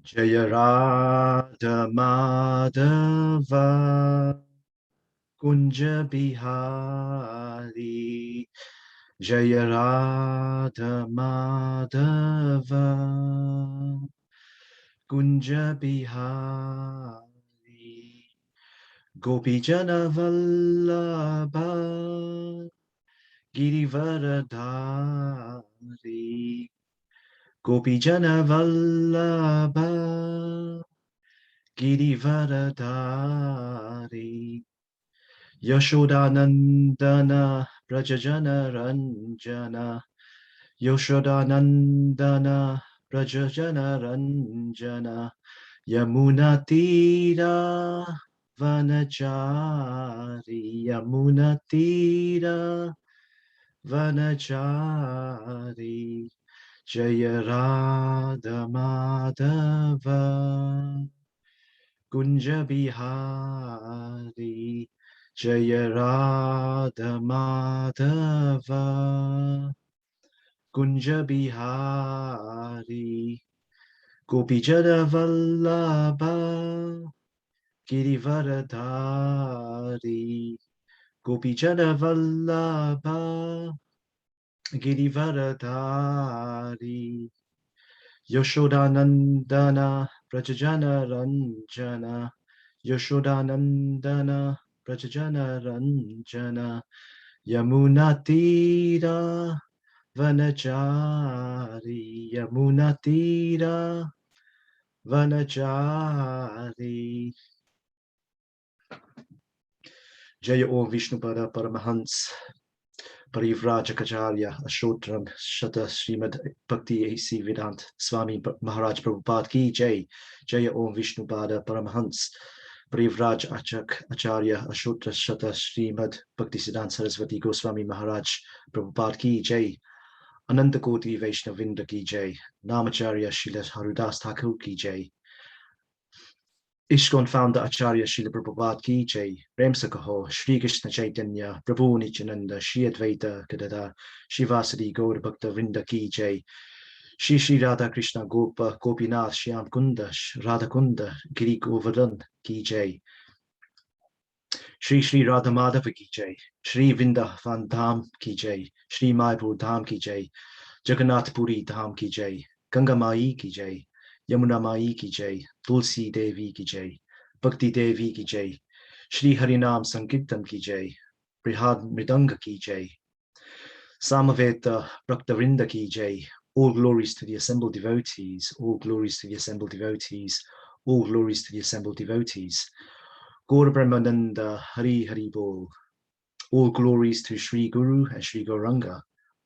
Jaya Radha Madhava Kunja Bihari Jaya Radha Madhava Kunja Bihari Gopi Jana Vallabha Girivaradhari Gopi Jana Vallabha Girivaradhari Yashodanandana Brajajana Ranjana Yashodanandana Brajajana Ranjana Yamunatira Vanachari Yamunatira Vanachari Jaya Radha Madhava Kunja Bihari Jaya Radha Madhava Kunja Bihari Gopi Jana Vallabha Girivaradhari Gopi Jana Vallabha Girivaradhari Yashodanandana Brajajana Ranjana Yashodanandana Brajajana Ranjana Yamunatira Vanachari Yamunatira Vanachari Jaya Om Vishnupada Paramahans Parivrajakacharya Ashotram Shata Srimad Bhakti A.C. Vedant Swami Maharaj Prabhupada Ki Jai Jaya Om Vishnupada Paramahans Parivraj Acharya Ashotra Shata Srimad Bhakti Siddhanta Saraswati Goswami Maharaj Prabhupada Ki Jai Ananta Koti Vaishnavinda Ki Jai Namacharya Srila Harudas Thakur Ki Jai ISKCON founder Acharya Srila Prabhupada Ki Jai, Ramsakaho, Sri Krishna Chaitanya, Prabhu Nityananda, Sri Advaita Gadadhar, Shivasadi Gaur Bhakta Vrinda Ki Jai, Shri Shri Radha Krishna Gopa, Gopinath, Shyam Kunda, Radha Kunda, Giri Govardhan Ki Jai, Shri Shri Radha Madhava Ki Jai, Shri Vrindavan Dham Ki Jai, Shri Mayapur Dham Ki Jai, Jagannath Puri Dham Ki Jai, Ganga Mai Ki Jai, Yamuna Mai Ki Jai, Tulsi Devi Ki Jai, Bhakti Devi Ki Jai, Shri Harinam Sankirtan Ki Jai, Brihad Mridanga Ki Jai, Samaveta Bhaktavinda Ki Jai, all glories to the assembled devotees, all glories to the assembled devotees, all glories to the assembled devotees. Gaura Brahmananda Hari Hari Bol, all glories to Sri Guru and Sri Gauranga,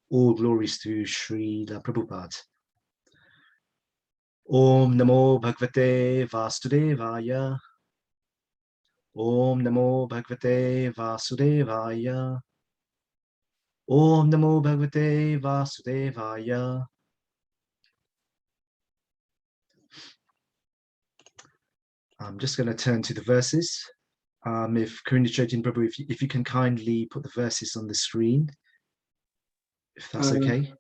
all glories to Sri Prabhupada. Om Namo Bhagavate Vasudevaya. Om Namo Bhagavate Vasudevaya. Om Namo Bhagavate Vasudevaya. I'm just going to turn to the verses. If Kiran Prabhu, if you can kindly put the verses on the screen, if that's okay.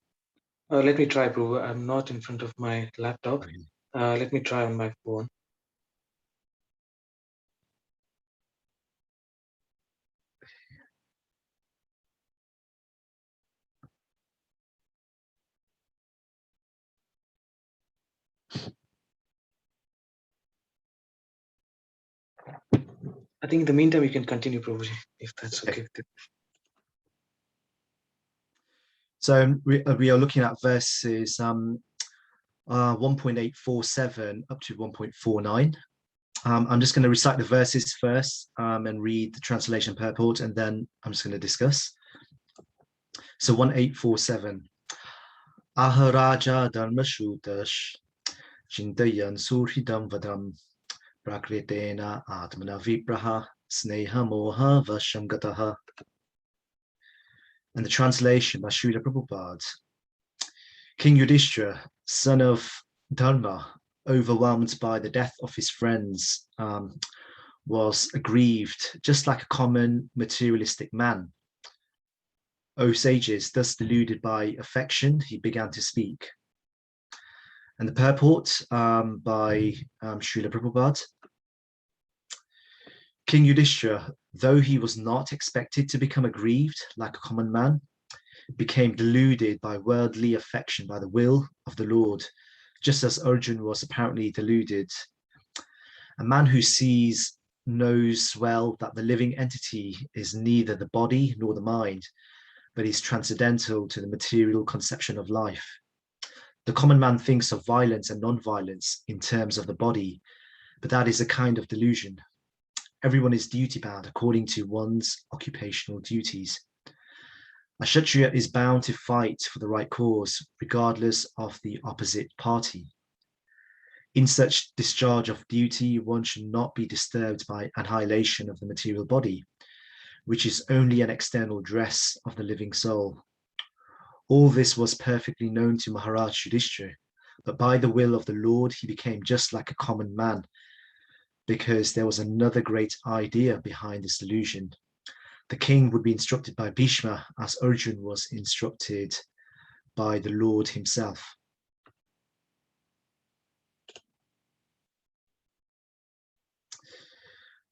Let me try, Prabhu. I'm not in front of my laptop. Let me try on my phone. I think in the meantime, you can continue, Prabhuji, if that's okay with you. So we are looking at verses 1.847 up to 1.49. I'm just going to recite the verses first and read the translation purport, and then I'm just going to discuss. So 1847. Aharaja Dharmashutash Chintayan Surhidam Vadam Prakritena Atmana Vipraha Sneha Moha Vashamgataha. And the translation by Srila Prabhupada. King Yudhishthira, son of Dharma, overwhelmed by the death of his friends, was aggrieved, just like a common materialistic man. O sages, thus deluded by affection, he began to speak. And the purport by Srila Prabhupada. King Yudhishthira, though he was not expected to become aggrieved like a common man, became deluded by worldly affection by the will of the Lord, just as Arjun was apparently deluded. A man who sees knows well that the living entity is neither the body nor the mind, but is transcendental to the material conception of life. The common man thinks of violence and non-violence in terms of the body, but that is a kind of delusion. Everyone is duty-bound according to one's occupational duties. A Kshatriya is bound to fight for the right cause, regardless of the opposite party. In such discharge of duty, one should not be disturbed by annihilation of the material body, which is only an external dress of the living soul. All this was perfectly known to Maharaj Yudhishthira, but by the will of the Lord, he became just like a common man, because there was another great idea behind this delusion. The king would be instructed by Bhishma as Arjun was instructed by the Lord himself.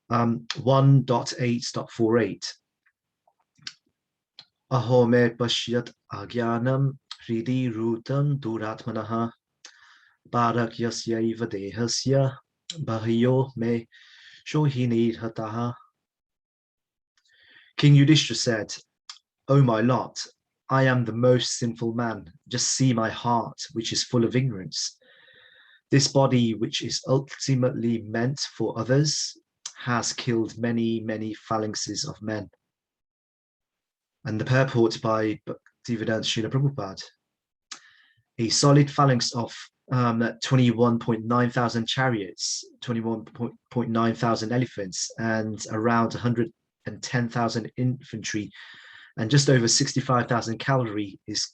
Um, 1.8.48 Aho me pashyat agyanam hridi rutam duratmanaha bharakyasya dehasya bahyo me shohini hataha. King Yudhishthira said, "O my lot, I am the most sinful man. Just see my heart, which is full of ignorance. This body, which is ultimately meant for others, has killed many, many phalanxes of men." And the purport by Bhaktivedanta Srila Prabhupada. A solid phalanx of 21.9 thousand chariots, 21.9 thousand elephants, and around 110,000 infantry, and just over 65,000 cavalry is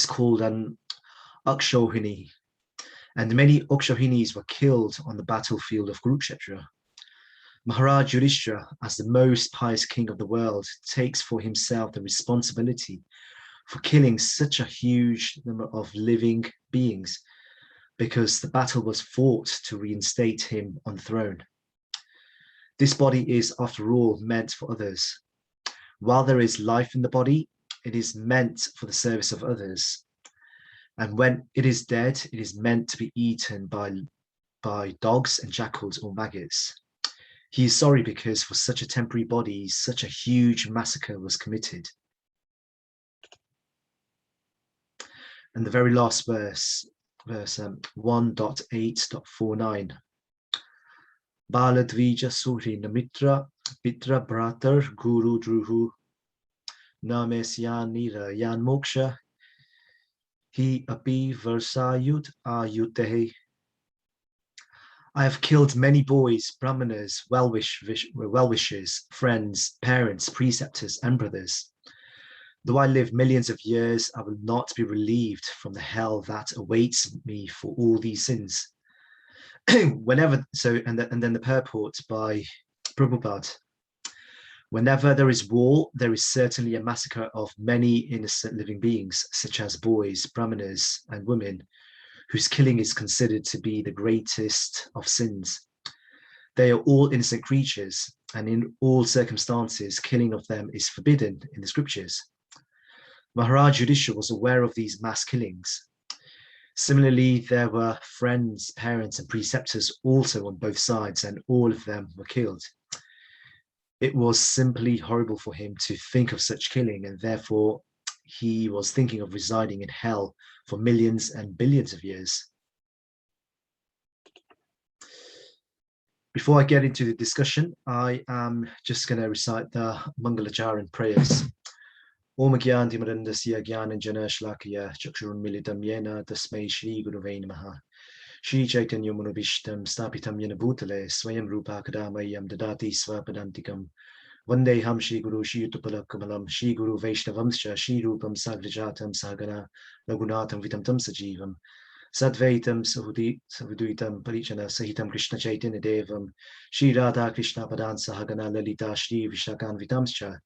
called an Akshohini. And many Akshohinis were killed on the battlefield of Kurukshetra. Maharaj Yudhishthira, as the most pious king of the world, takes for himself the responsibility for killing such a huge number of living beings, because the battle was fought to reinstate him on the throne. This body is, after all, meant for others. While there is life in the body, it is meant for the service of others. And when it is dead, it is meant to be eaten by dogs and jackals or maggots. He is sorry because for such a temporary body, such a huge massacre was committed. And the very last verse 1.8.49. Baladvija Suri Namitra Pitra Bratar Guru Druhu Namesyani Yan Moksha He Api Versayut Ayutehe. I have killed many boys, brahmanas, well-wishers, friends, parents, preceptors, and brothers. Though I live millions of years, I will not be relieved from the hell that awaits me for all these sins. And then the purport by Prabhupada. Whenever there is war, there is certainly a massacre of many innocent living beings, such as boys, brahmanas, and women, whose killing is considered to be the greatest of sins. They are all innocent creatures, and in all circumstances, killing of them is forbidden in the scriptures. Maharaj Yudhishthira was aware of these mass killings. Similarly, there were friends, parents, and preceptors also on both sides, and all of them were killed. It was simply horrible for him to think of such killing, and therefore he was thinking of residing in hell for millions and billions of years. Before I get into the discussion, I am just going to recite the Mangalacharan prayers. Om Gyan Dimarandasya Gyan Jana Shlakaya Chakshurun Militam Yena Tasmai Shri Guruvay Namaha Shri Chaitanya Manubhishtam Stapitam Yena Bhutale Swayam Rupa Kadamayam Dadati Swapadantikam Vandeham Shri Guru Shri Utupalakamalam Shri Guru Vaishnavamscha Shri Rupam Sagrajatam Sagana Lagunatam Vitam Tam Sajivam Sadvaitam Sahuduitam Parichana Sahitam Krishna Chaitanya Devam Shri Radha Krishna Padan Sahagana Lalita Shri Vishakan Vitamscha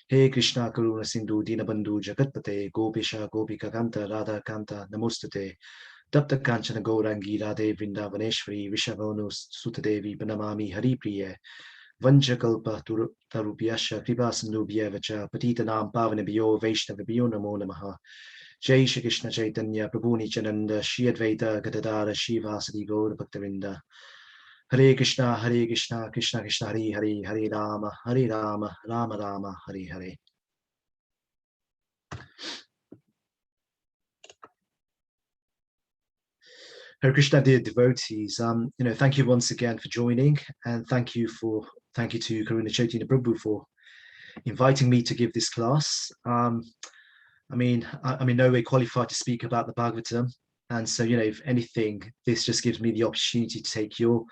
He Krishna Karuna Sindhu Dinabandhu Jagatpate Gopisha Gopika Kanta Radha Kanta Namostate Tapta Kanchana Gaurangi Radhe Vrindavaneshwari Vishavanu Sutadevi Banamami Haripriye Vanchakalpa Tarupyasha Kripa Sandubhya Vacha Patitanam Pavanabhyo Vaishnavabhyo Namo Namaha. Jai Shri Krishna Chaitanya Prabhu Nityananda Shri Advaita Gadadara Shivasadi Gaur Bhaktavinda. Hare Krishna Krishna Krishna Hare Hare Hare Rama Rama Rama Hare Hare. Hare Krishna, dear devotees. Thank you once again for joining, and thank you to Karuna Chaitanya Prabhu for inviting me to give this class. I'm in no way qualified to speak about the Bhagavatam, and so if anything, this just gives me the opportunity to take your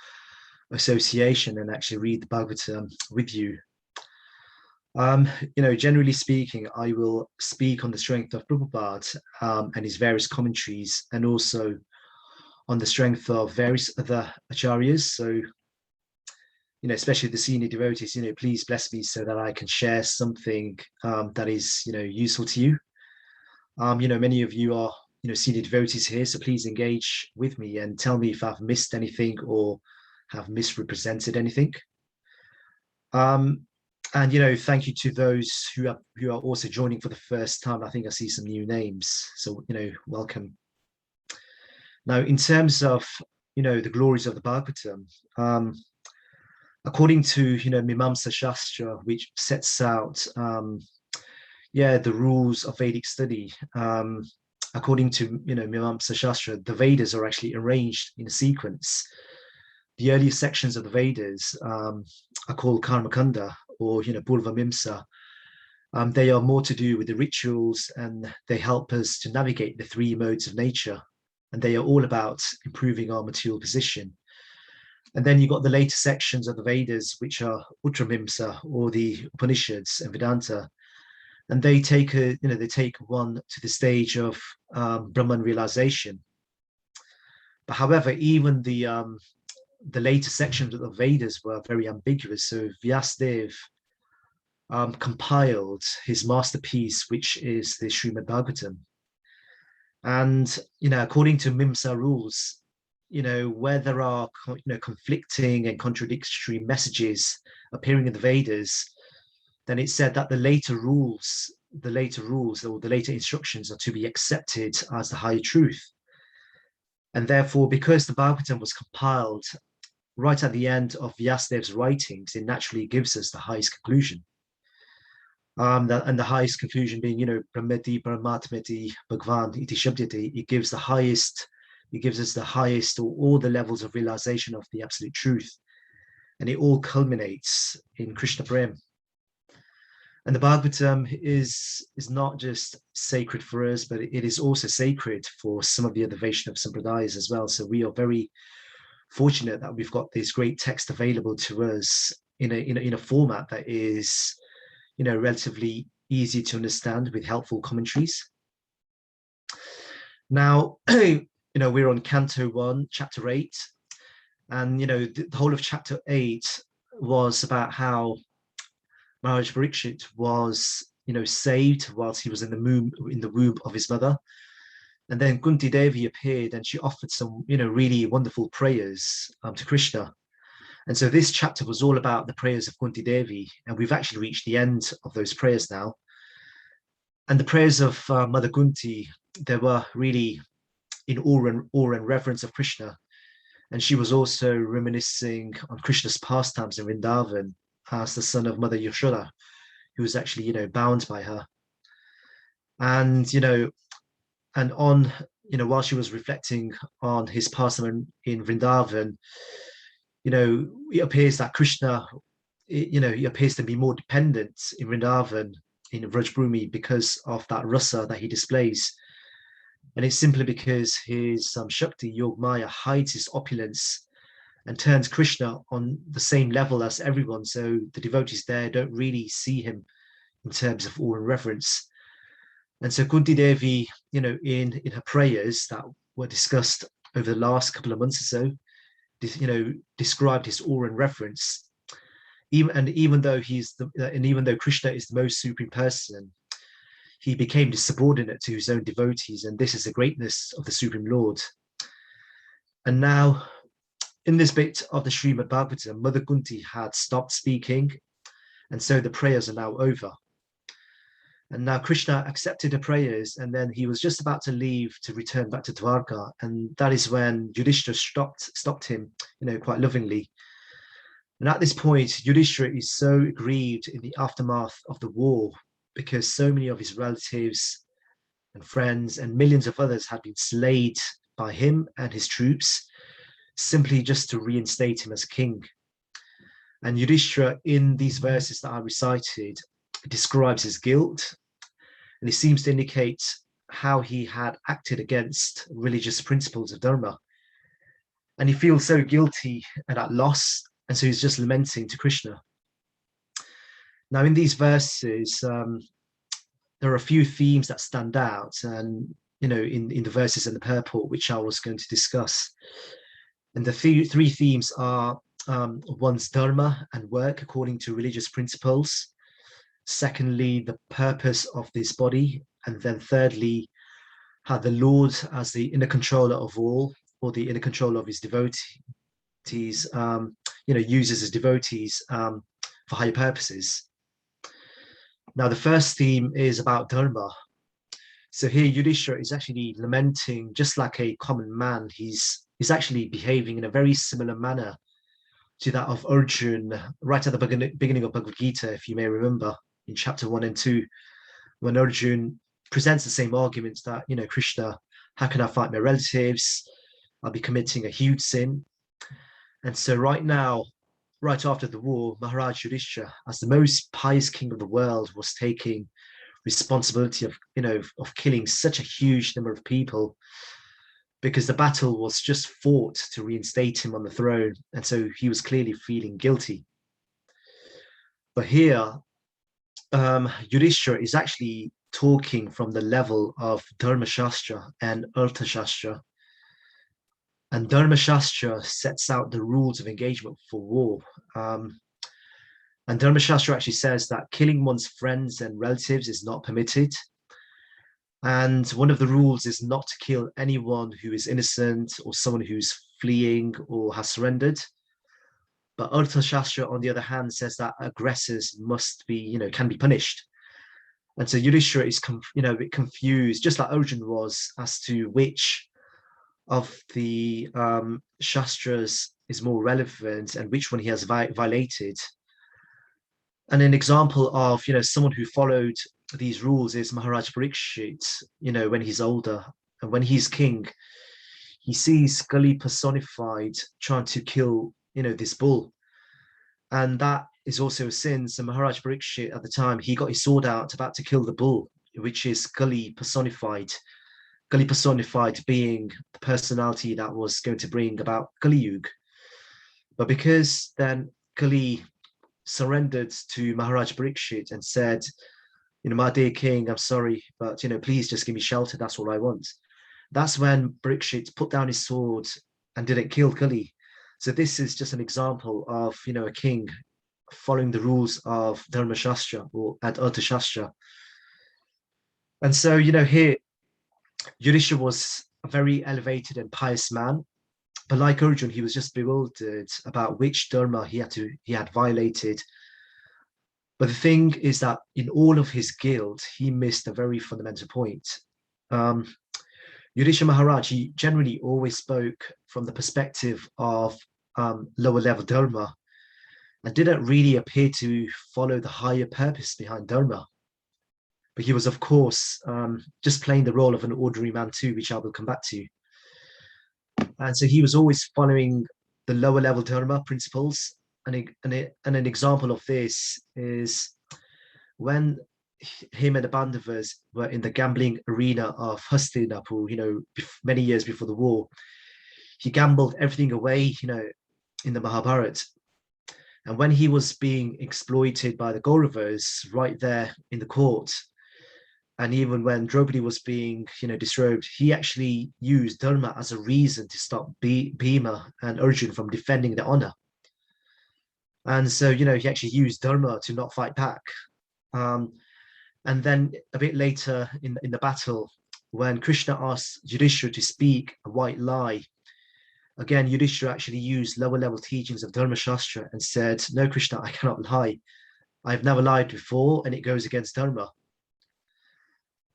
association and actually read the Bhagavatam with you. Generally speaking, I will speak on the strength of Prabhupada and his various commentaries, and also on the strength of various other acharyas. So, especially the senior devotees, please bless me so that I can share something that is, useful to you. Many of you are, senior devotees here, so please engage with me and tell me if I've missed anything or have misrepresented anything. And thank you to those who are also joining for the first time. I think I see some new names, so welcome. Now, in terms of the glories of the Bhagavatam, according to Mimamsa Shastra, which sets out the rules of Vedic study, according to Mimamsa Shastra, the Vedas are actually arranged in a sequence. The earlier sections of the Vedas are called Karmakanda or Purva Mimsa. They are more to do with the rituals, and they help us to navigate the three modes of nature, and they are all about improving our material position. And then you've got the later sections of the Vedas, which are Uttamimsa, or the Upanishads and Vedanta, and they take one to the stage of Brahman realization. But however, even the later sections of the Vedas were very ambiguous. So Vyasadeva compiled his masterpiece, which is the Srimad Bhagavatam. And according to Mimsa rules, where there are conflicting and contradictory messages appearing in the Vedas, then it's said that the later rules or the later instructions are to be accepted as the higher truth. And therefore, because the Bhagavatam was compiled right at the end of Vyasadev's writings, it naturally gives us the highest conclusion. And the highest conclusion being, Brahmeti, Paramatmeti, Bhagwan, Iti Shabdati, it gives us the highest, or all the levels of realization of the absolute truth. And it all culminates in Krishna Prem. And the Bhagavatam is not just sacred for us, but it is also sacred for some of the other Vaishnava Sampradayas as well. So we are very fortunate that we've got this great text available to us in a format that is relatively easy to understand with helpful commentaries. Now, we're on Canto 1, Chapter 8, and the whole of Chapter 8 was about how Maharaj Parikshit was saved whilst he was in the womb of his mother. And then Kunti Devi appeared, and she offered some really wonderful prayers to Krishna. And so this chapter was all about the prayers of Kunti Devi, and we've actually reached the end of those prayers now. And the prayers of Mother Kunti, they were really in awe and reverence of Krishna. And she was also reminiscing on Krishna's pastimes in Vrindavan as the son of Mother Yashoda, who was actually, bound by her. And, and on, while she was reflecting on his pastime in Vrindavan, it appears that Krishna, he appears to be more dependent in Vrindavan, in Vrajbhumi, because of that rasa that he displays. And it's simply because his Shakti, Yogmaya, hides his opulence and turns Krishna on the same level as everyone. So the devotees there don't really see him in terms of awe and reverence. And so Kunti Devi, in her prayers that were discussed over the last couple of months or so, described his awe and reverence. Even though Krishna is the most supreme person, he became subordinate to his own devotees, and this is the greatness of the Supreme Lord. And now, in this bit of the Srimad Bhagavatam, Mother Kunti had stopped speaking, and so the prayers are now over. And now Krishna accepted the prayers, and then he was just about to leave to return back to Dwarka, and that is when Yudhishthira stopped him, quite lovingly. And at this point, Yudhishthira is so grieved in the aftermath of the war because so many of his relatives and friends and millions of others had been slayed by him and his troops, simply just to reinstate him as king. And Yudhishthira, in these verses that I recited, describes his guilt, and it seems to indicate how he had acted against religious principles of Dharma. And he feels so guilty and at loss, and so he's just lamenting to Krishna. Now, in these verses, there are a few themes that stand out, and in the verses in the purport, which I was going to discuss. And the three themes are one's dharma and work according to religious principles. Secondly, the purpose of this body. And then thirdly, how the Lord, as the inner controller of all, or the inner controller of his devotees, uses his devotees for higher purposes. Now, the first theme is about dharma. So here Yudhishthira is actually lamenting just like a common man. He's actually behaving in a very similar manner to that of Arjun right at the beginning of Bhagavad Gita, if you may remember, in chapter 1 and 2, when Arjun presents the same arguments that, Krishna, how can I fight my relatives? I'll be committing a huge sin. And so right now, right after the war, Maharaj Yudhishthira, as the most pious king of the world, was taking responsibility of killing such a huge number of people, because the battle was just fought to reinstate him on the throne. And so he was clearly feeling guilty. But here, Yudhishthira is actually talking from the level of Dharma Shastra and Artha Shastra. And Dharma Shastra sets out the rules of engagement for war. And Dharma Shastra actually says that killing one's friends and relatives is not permitted. And one of the rules is not to kill anyone who is innocent or someone who's fleeing or has surrendered. But Artha Shastra, on the other hand, says that aggressors must be, can be punished. And so Yudhishthira is, a bit confused, just like Arjun was, as to which of the Shastras is more relevant and which one he has violated. And an example of, someone who followed these rules is Maharaj Parikshit, when he's older and when he's king, he sees Kali personified trying to kill, this bull. And that is also a sin. So Maharaj Parikshit at the time, he got his sword out about to kill the bull, which is Kali personified. Kali personified being the personality that was going to bring about Kali Yuga. But because then Kali surrendered to Maharaj Parikshit and said, my dear king, I'm sorry, but, please just give me shelter. That's all I want. That's when Parikshit put down his sword and didn't kill Kali. So this is just an example of, a king following the rules of Dharma Shastra or Artha Shastra. And so, here, Yudhishthira was a very elevated and pious man. But like Arjun, he was just bewildered about which dharma he had violated. But the thing is that in all of his guilt, he missed a very fundamental point. Yudhishthira Maharaj, he generally always spoke from the perspective of lower level dharma and didn't really appear to follow the higher purpose behind dharma. But he was, of course, just playing the role of an ordinary man too, which I will come back to. And so he was always following the lower level dharma principles. And an example of this is when him and the Pandavas were in the gambling arena of Hastinapur, many years before the war. He gambled everything away, in the Mahabharata. And when he was being exploited by the Kauravas right there in the court, and even when Draupadi was being, disrobed, he actually used dharma as a reason to stop Bhima and Arjun from defending their honor. And so, he actually used dharma to not fight back. And then a bit later in the battle, when Krishna asked Yudhishthira to speak a white lie, again, Yudhishthira actually used lower level teachings of Dharma Shastra and said, no, Krishna, I cannot lie. I've never lied before, and it goes against Dharma.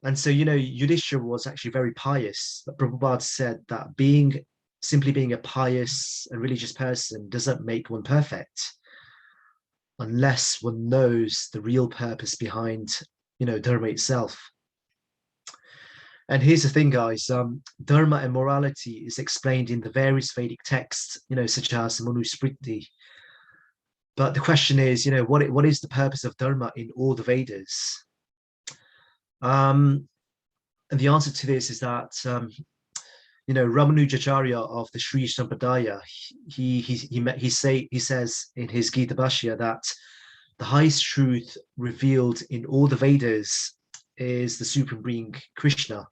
And so, Yudhishthira was actually very pious. But Prabhupada said that simply being a pious and religious person doesn't make one perfect unless one knows the real purpose behind, Dharma itself. And here's the thing, guys, Dharma and morality is explained in the various Vedic texts, such as Manusmriti. But the question is, what is the purpose of Dharma in all the Vedas? And the answer to this is that, Ramanujacharya of the Sri Sampradaya, he says in his Gita Bhashya that the highest truth revealed in all the Vedas is the supreme being Krishna.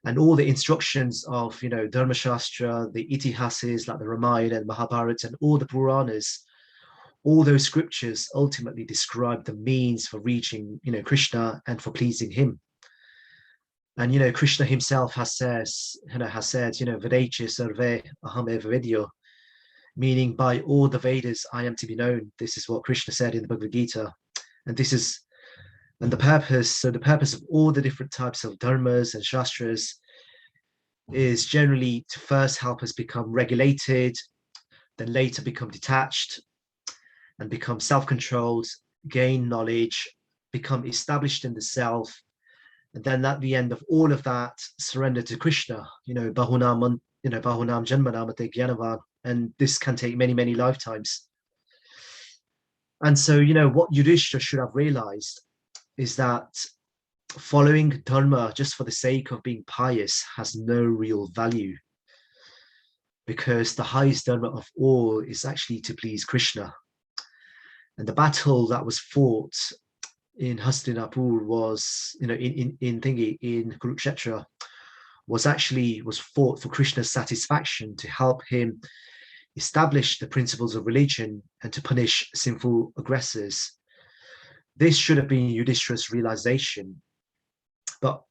And all the instructions of, Dharma Shastra, the Itihases like the Ramayana and Mahabharata and all the Puranas, all those scriptures ultimately describe the means for reaching, Krishna and for pleasing him. And, Krishna himself has said, Vedeche sarve aham eva vedyo, meaning by all the Vedas, I am to be known. This is what Krishna said in the Bhagavad Gita. And the purpose of all the different types of dharmas and shastras is generally to first help us become regulated, then later become detached and become self-controlled, gain knowledge, become established in the self, and then at the end of all of that, surrender to Krishna, bahunam janmanam ate gyanavan, and this can take many, many lifetimes. And so, what Yudhishthira should have realized is that following dharma just for the sake of being pious has no real value, because the highest dharma of all is actually to please Krishna. And the battle that was fought in Hastinapur was, in Kurukshetra, was fought for Krishna's satisfaction, to help him establish the principles of religion and to punish sinful aggressors. This should have been Yudhishthira's realization. But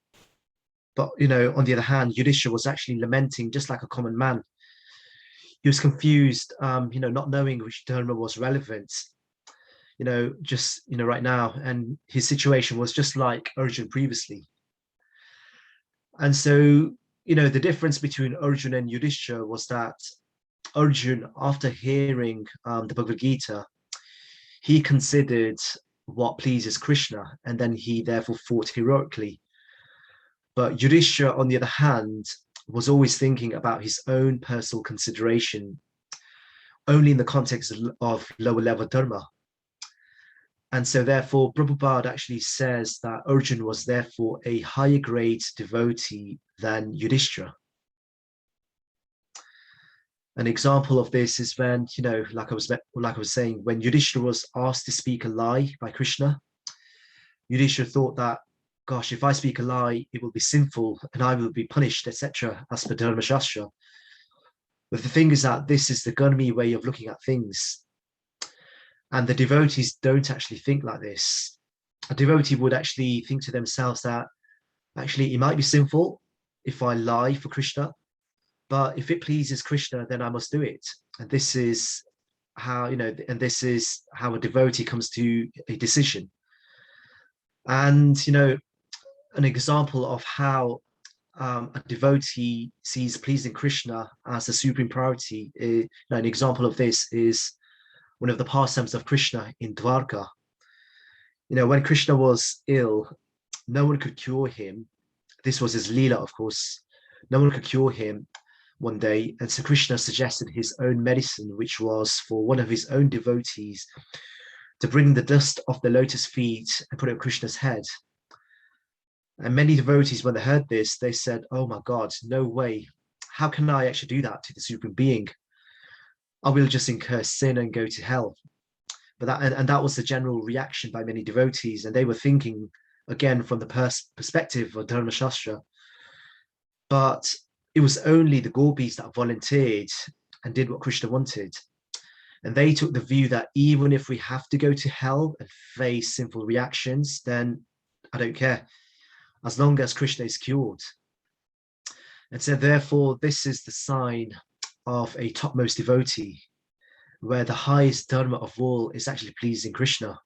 on the other hand, Yudhishthira was actually lamenting just like a common man. He was confused, not knowing which dharma was relevant, right now. And his situation was just like Arjun previously. And so, the difference between Arjun and Yudhishthira was that Arjun, after hearing the Bhagavad Gita, he considered what pleases Krishna, and then he therefore fought heroically. But Yudhishthira, on the other hand, was always thinking about his own personal consideration, only in the context of lower level dharma. And so therefore, Prabhupada actually says that Arjun was therefore a higher grade devotee than Yudhishthira. An example of this is when, like I was saying, when Yudhishthira was asked to speak a lie by Krishna, Yudhishthira thought that, gosh, if I speak a lie, it will be sinful and I will be punished, etc., as per Dharma Shastra. But the thing is that this is the Gunmi way of looking at things. And the devotees don't actually think like this. A devotee would actually think to themselves that actually it might be sinful if I lie for Krishna, but if it pleases Krishna, then I must do it. And this is how, how a devotee comes to a decision. And, an example of how a devotee sees pleasing Krishna as a supreme priority, an example of this is one of the pastimes of Krishna in Dwarka. When Krishna was ill, no one could cure him. This was his Leela, of course. No one could cure him one day. And so Krishna suggested his own medicine, which was for one of his own devotees to bring the dust off the lotus feet and put it on Krishna's head. And many devotees, when they heard this, they said, oh my God, no way. How can I actually do that to the Supreme Being? I will just incur sin and go to hell. But that was the general reaction by many devotees. And they were thinking, again, from the perspective of Dharma Shastra. But it was only the gopis that volunteered and did what Krishna wanted. And they took the view that even if we have to go to hell and face sinful reactions, then I don't care, as long as Krishna is cured. And so therefore, this is the sign of a topmost devotee, where the highest dharma of all is actually pleasing Krishna.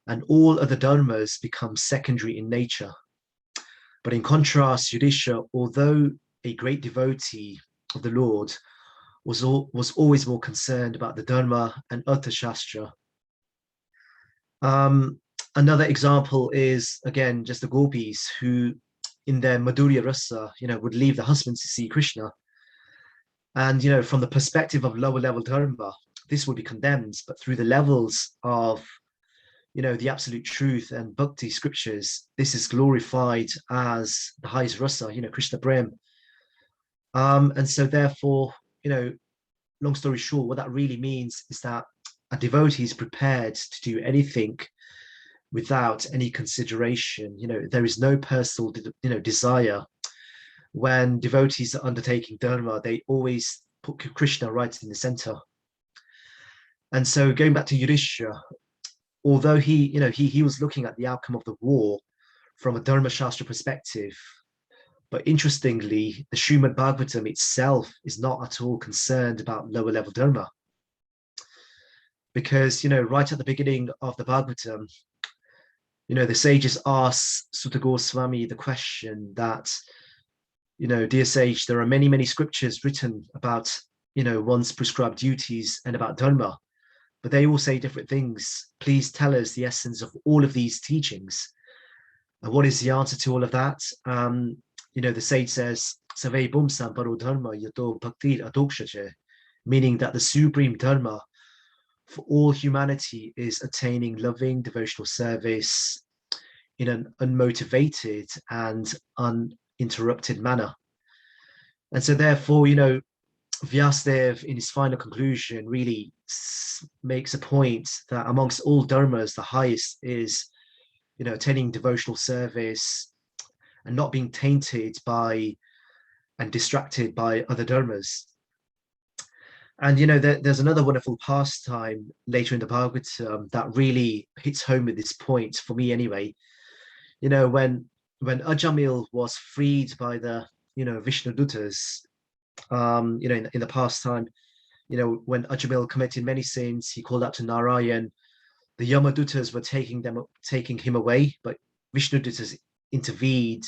And all other dharmas become secondary in nature. But in contrast, Yudhishthira, although a great devotee of the Lord, was always more concerned about the Dharma and Artha Shastra. Another example is, again, just the gopis who, in their Madhurya Rasa, would leave the husbands to see Krishna. And, from the perspective of lower level Dharma, this would be condemned. But through the levels of, the absolute truth and bhakti scriptures, this is glorified as the highest rasa, Krishna Prem. And so therefore, long story short, what that really means is that a devotee is prepared to do anything without any consideration. There is no personal, desire. When devotees are undertaking dharma, they always put Krishna right in the center. And so going back to Yudhishthira, although he was looking at the outcome of the war from a Dharma Shastra perspective, but interestingly, the Srimad Bhagavatam itself is not at all concerned about lower level Dharma. Because, right at the beginning of the Bhagavatam, the sages ask Sutta Goswami the question that, dear sage, there are many, many scriptures written about, one's prescribed duties and about Dharma, but they all say different things. Please tell us the essence of all of these teachings. And what is the answer to all of that? The sage says, Save bumsam paro dharma yato bhaktir adokshache, meaning that the supreme dharma for all humanity is attaining loving devotional service in an unmotivated and uninterrupted manner. And so therefore, Vyasadeva in his final conclusion really makes a point that amongst all dharmas, the highest is, attaining devotional service and not being tainted by and distracted by other dharmas. And, there's another wonderful pastime later in the Bhagavatam that really hits home with this point, for me anyway. When Ajamil was freed by the, Vishnu Duttas, in the pastime, when Ajamil committed many sins, he called out to Narayan. The Yamadutas were taking him away, but Vishnu Duttas intervened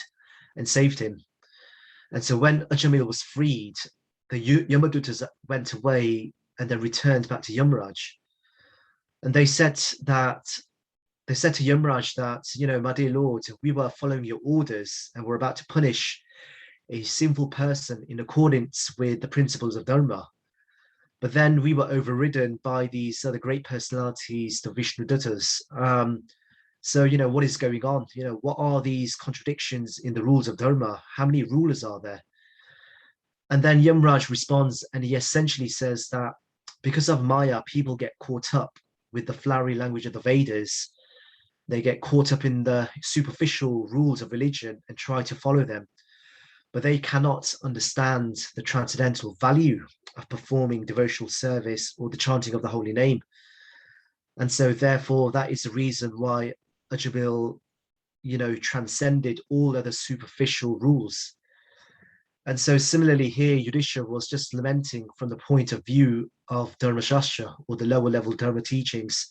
and saved him. And so when Ajamil was freed, the Yamadutas went away and then returned back to Yamraj. And they said to Yamraj that, my dear Lord, we were following your orders and we're about to punish a sinful person in accordance with the principles of Dharma. But then we were overridden by these other great personalities, the Vishnu Duttas. So, what is going on? What are these contradictions in the rules of Dharma? How many rulers are there? And then Yamraj responds, and he essentially says that because of Maya, people get caught up with the flowery language of the Vedas. They get caught up in the superficial rules of religion and try to follow them. But they cannot understand the transcendental value of performing devotional service or the chanting of the holy name. And so therefore, that is the reason why Ajamil, transcended all other superficial rules. And so similarly here, Yudhishthira was just lamenting from the point of view of Dharma Shastra or the lower level Dharma teachings.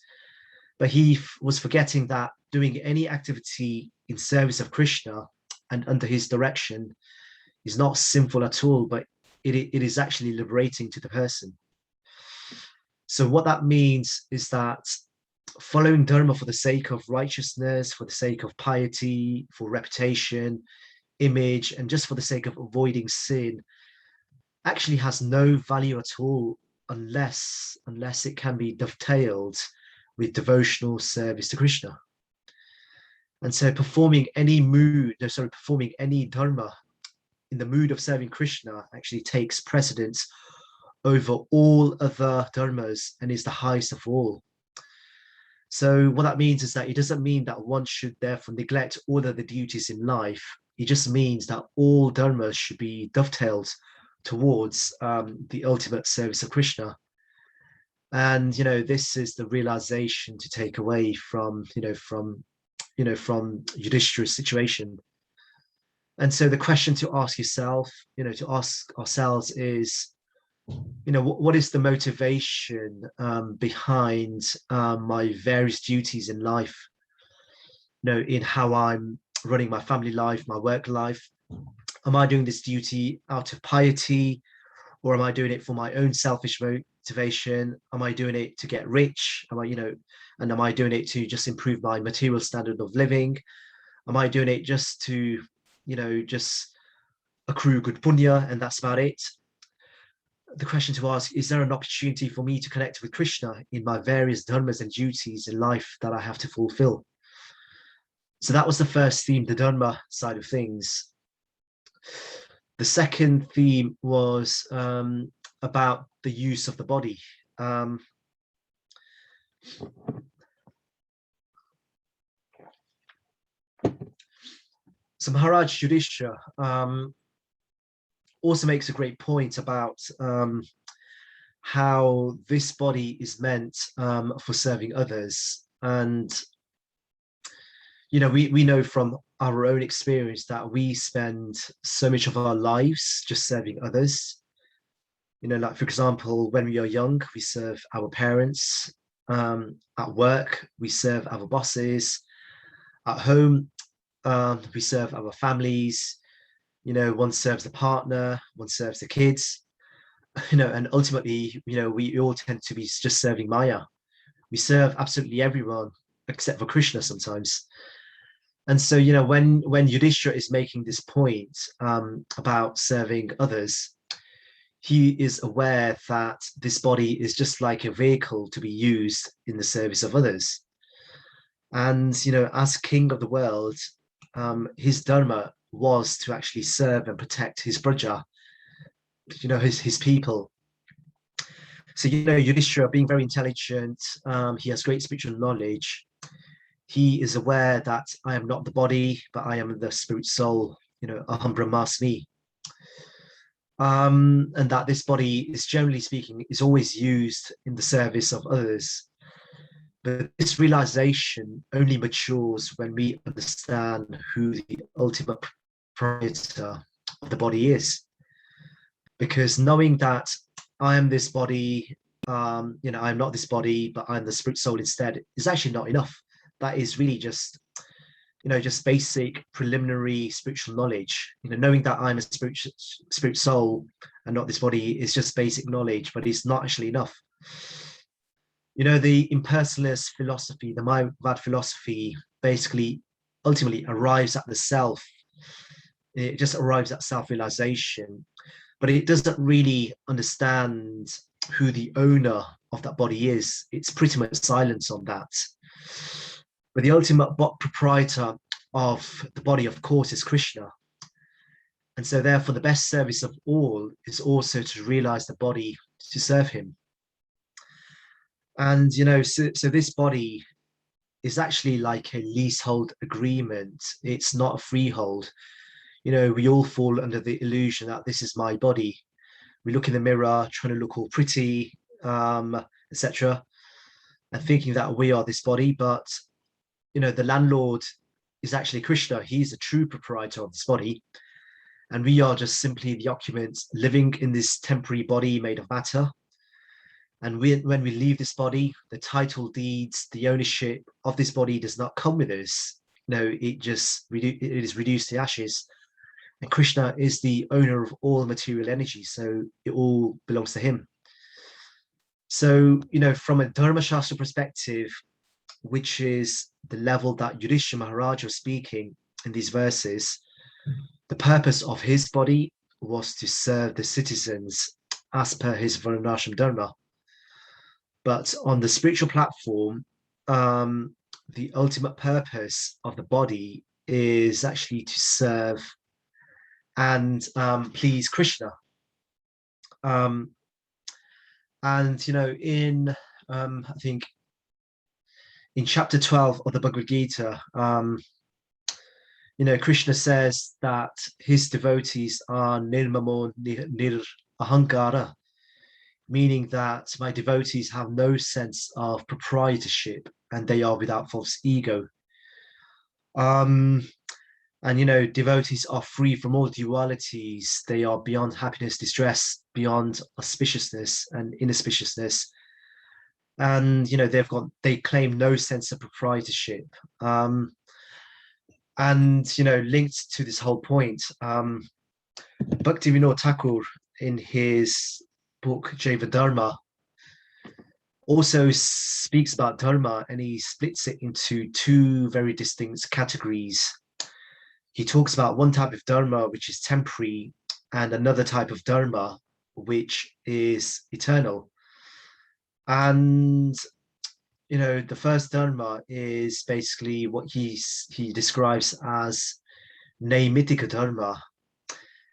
But he was forgetting that doing any activity in service of Krishna and under his direction is not sinful at all, but it is actually liberating to the person. So what that means is that following Dharma for the sake of righteousness, for the sake of piety, for reputation, image, and just for the sake of avoiding sin actually has no value at all unless it can be dovetailed with devotional service to Krishna. And so performing any dharma in the mood of serving Krishna actually takes precedence over all other dharmas and is the highest of all. So what that means is that it doesn't mean that one should therefore neglect all other duties in life. It just means that all dharmas should be dovetailed towards the ultimate service of Krishna. And this is the realization to take away from Yudhishthira's situation. And so the question to ask yourself, to ask ourselves is, what is the motivation behind my various duties in life, in how I'm running my family life, my work life. Am I doing this duty out of piety, or am I doing it for my own selfish motivation? Am I doing it to get rich? And am I doing it to just improve my material standard of living? Am I doing it just to, just accrue good punya and that's about it? The question to ask, is there an opportunity for me to connect with Krishna in my various dharmas and duties in life that I have to fulfill? So that was the first theme, the dharma side of things. The second theme was about the use of the body. So Maharaj Yudhishthira also makes a great point about how this body is meant for serving others. And, we know from our own experience that we spend so much of our lives just serving others. Like, for example, when we are young, we serve our parents. At work, we serve our bosses. At home, we serve our families. One serves the partner, one serves the kids. And ultimately, we all tend to be just serving Maya. We serve absolutely everyone except for Krishna sometimes. And so, when Yudhishthira is making this point about serving others, he is aware that this body is just like a vehicle to be used in the service of others. And, as king of the world, his dharma was to actually serve and protect his praja, his people. So, Yudhishthira, being very intelligent, he has great spiritual knowledge. He is aware that I am not the body, but I am the spirit soul, Aham Brahmasmi. And that this body is, generally speaking, is always used in the service of others. But this realization only matures when we understand who the ultimate proprietor of the body is. Because knowing that I am this body, I'm not this body, but I'm the spirit soul instead, is actually not enough. That is really just, just basic preliminary spiritual knowledge. Knowing that I'm a spirit soul and not this body is just basic knowledge, but it's not actually enough. The impersonalist philosophy, the Mayavad philosophy, basically ultimately arrives at the self. It just arrives at self-realization, but it doesn't really understand who the owner of that body is. It's pretty much silence on that. But the ultimate proprietor of the body, of course, is Krishna. And so therefore, the best service of all is also to realize the body to serve him. And, so this body is actually like a leasehold agreement. It's not a freehold. We all fall under the illusion that this is my body. We look in the mirror, trying to look all pretty, etc., and thinking that we are this body. But, the landlord is actually Krishna. He's the true proprietor of this body. And we are just simply the occupants living in this temporary body made of matter. And when we leave this body, the title deeds, the ownership of this body does not come with us. It is reduced to ashes. And Krishna is the owner of all material energy, so it all belongs to him. So, from a Dharma Shastra perspective, which is the level that Yudhishthira Maharaj was speaking in these verses, the purpose of his body was to serve the citizens as per his Varnashram Dharma. But on the spiritual platform, the ultimate purpose of the body is actually to serve and please Krishna. And, in, I think, in chapter 12 of the Bhagavad Gita, Krishna says that his devotees are nirmamo ahankara, meaning that my devotees have no sense of proprietorship and they are without false ego. And And, devotees are free from all dualities. They are beyond happiness, distress, beyond auspiciousness and inauspiciousness. And, they claim no sense of proprietorship. And, linked to this whole point, Bhaktivinoda Thakur, in his book Jaiva Dharma, also speaks about dharma, and he splits it into two very distinct categories. He talks about one type of dharma which is temporary, and another type of dharma which is eternal. And the first dharma is basically what he describes as naimitika dharma,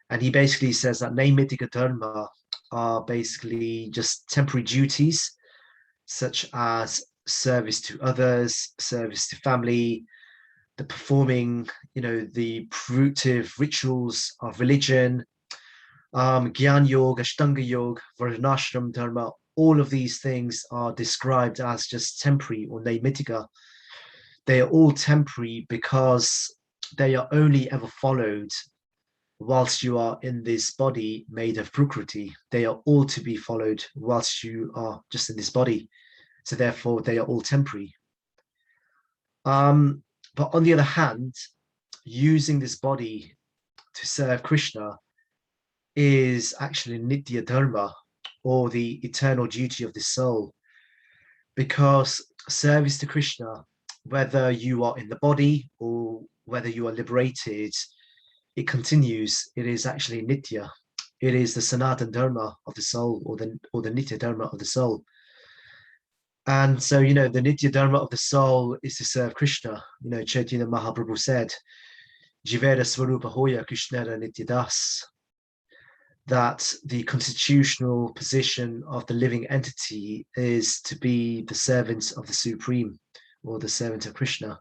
and he basically says that naimitika dharma are basically just temporary duties, such as service to others, service to family, the performing, the fruitive rituals of religion, Gyan Yoga, Ashtanga Yoga, Varnashram Dharma. All of these things are described as just temporary or naimitika. They are all temporary because they are only ever followed whilst you are in this body made of prakriti. They are all to be followed whilst you are just in this body. So therefore, they are all temporary. But on the other hand, using this body to serve Krishna is actually Nitya Dharma, or the eternal duty of the soul. Because service to Krishna, whether you are in the body or whether you are liberated, it continues. It is actually Nitya. It is the Sanatan Dharma of the soul, or the Nitya Dharma of the soul. And so, the Nitya Dharma of the soul is to serve Krishna. Chaitanya Mahaprabhu said, Jivera Swarupa Hoya Krishnara Nityadas, that the constitutional position of the living entity is to be the servant of the Supreme, or the servant of Krishna.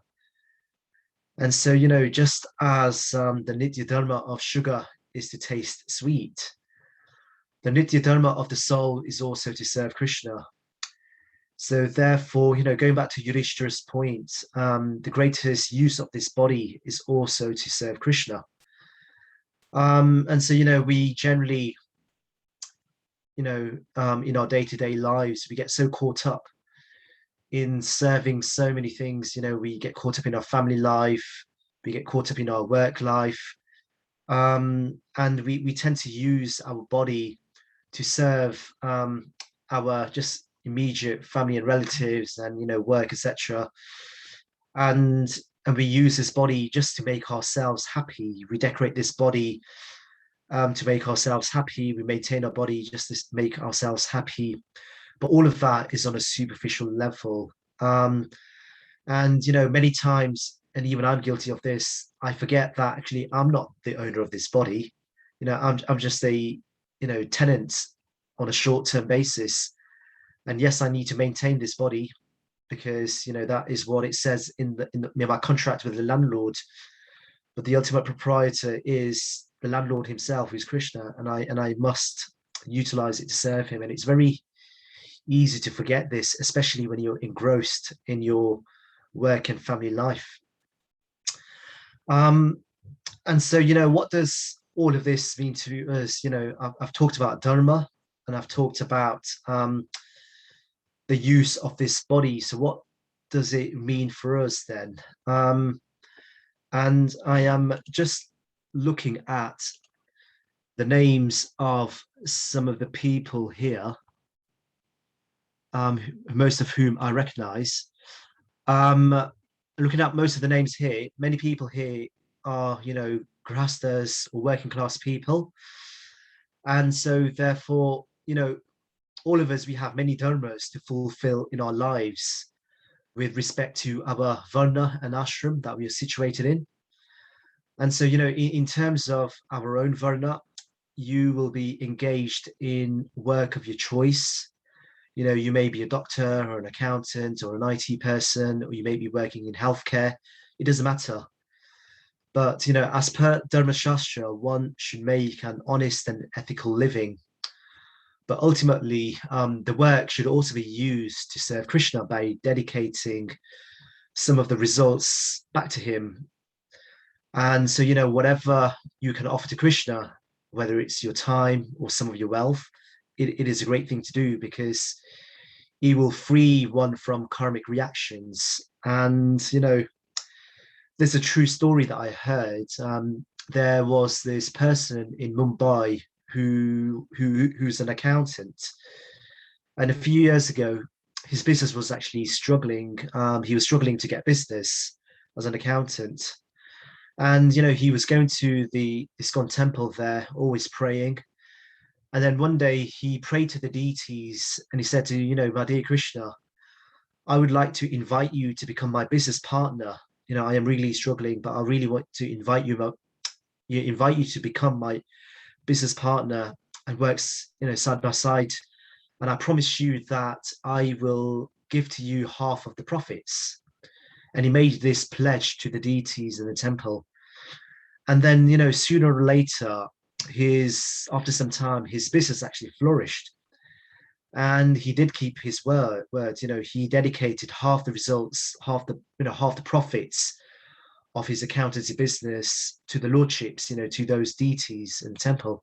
And so, just as the Nitya Dharma of sugar is to taste sweet, the Nitya Dharma of the soul is also to serve Krishna. So therefore, going back to Yudhishthira's point, the greatest use of this body is also to serve Krishna. And so, we generally, in our day-to-day lives, we get so caught up in serving so many things. We get caught up in our family life, we get caught up in our work life, and we tend to use our body to serve our just immediate family and relatives, and work, etc. And we use this body just to make ourselves happy. We decorate this body to make ourselves happy. We maintain our body just to make ourselves happy. But all of that is on a superficial level. And many times, and even I'm guilty of this, I forget that actually I'm not the owner of this body. I'm just a tenant on a short-term basis. And yes, I need to maintain this body because that is what it says in my contract with the landlord. But the ultimate proprietor is the landlord himself, who's Krishna, and I must utilize it to serve him. And it's very easy to forget this, especially when you're engrossed in your work and family life. And so, what does all of this mean to us? I've talked about dharma, and I've talked about the use of this body. So what does it mean for us then? And I am just looking at the names of some of the people here, most of whom I recognize. Looking at most of the names here, many people here are, grahastas or working class people. And so therefore, all of us, we have many dharmas to fulfill in our lives with respect to our varna and ashram that we are situated in. And so, in terms of our own varna, you will be engaged in work of your choice. You may be a doctor or an accountant or an IT person, or you may be working in healthcare. It doesn't matter. But, as per Dharma Shastra, one should make an honest and ethical living. But ultimately, the work should also be used to serve Krishna by dedicating some of the results back to him. And so, whatever you can offer to Krishna, whether it's your time or some of your wealth, it is a great thing to do, because he will free one from karmic reactions. And, there's a true story that I heard. There was this person in Mumbai who's an accountant, and a few years ago, his business was actually struggling. He was struggling to get business as an accountant, and he was going to the ISKCON temple there, always praying. And then one day he prayed to the deities, and he said to my dear Krishna, I would like to invite you to become my business partner. I am really struggling, but I really want to invite you to become my business partner and works side by side. And I promise you that I will give to you half of the profits. And he made this pledge to the deities in the temple. And then, sooner or later, after some time, his business actually flourished. And he did keep his words. He dedicated half the results, half the profits of his accountancy business to the lordships, to those deities in the temple.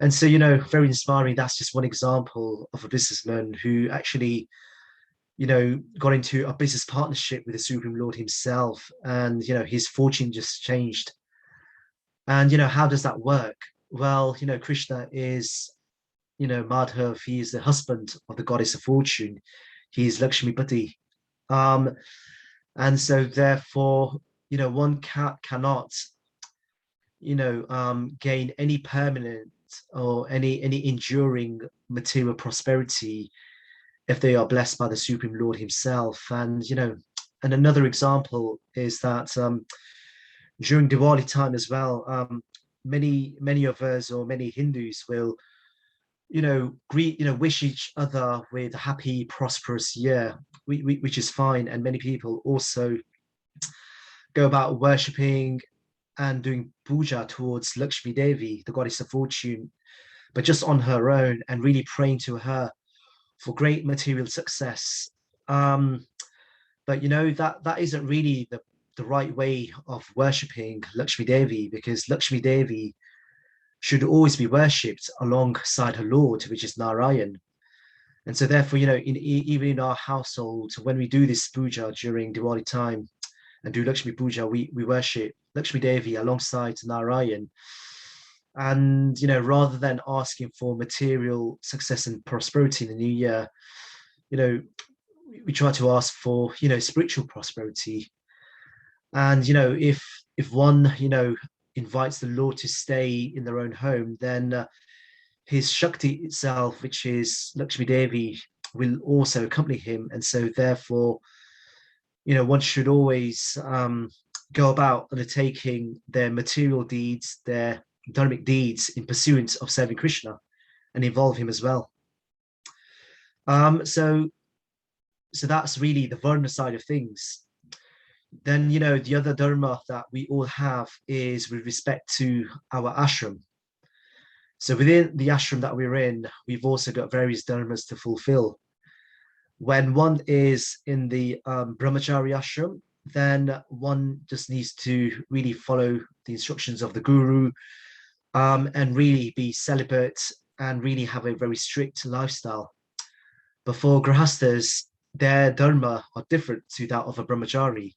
And so, very inspiring. That's just one example of a businessman who actually, got into a business partnership with the Supreme Lord himself, and his fortune just changed. And how does that work? Well, Krishna is, Madhav. He is the husband of the goddess of fortune. He is Lakshmipati. And so therefore, one cannot, gain any permanent or any enduring material prosperity if they are blessed by the Supreme Lord himself. And and another example is that during Diwali time as well, many of us, or many Hindus, will greet, wish each other with a happy, prosperous year, which is fine. And many people also go about worshipping and doing puja towards Lakshmi Devi, the goddess of fortune, but just on her own, and really praying to her for great material success. But that isn't really the right way of worshipping Lakshmi Devi, because Lakshmi Devi should always be worshipped alongside her Lord, which is Narayan. And so therefore, even in our household, when we do this puja during Diwali time and do Lakshmi Puja, we worship Lakshmi Devi alongside Narayan. And, rather than asking for material success and prosperity in the new year, we try to ask for, spiritual prosperity. And, if one, invites the Lord to stay in their own home, then his Shakti itself, which is Lakshmi Devi, will also accompany him. And so therefore, one should always go about undertaking their material deeds, their dharmic deeds, in pursuance of serving Krishna and involve him as well. So that's really the Varna side of things. Then, the other dharma that we all have is with respect to our ashram. So within the ashram that we're in, we've also got various dharmas to fulfill. When one is in the brahmachari ashram, then one just needs to really follow the instructions of the guru, and really be celibate and really have a very strict lifestyle. But for grahasthas, their dharma are different to that of a brahmachari.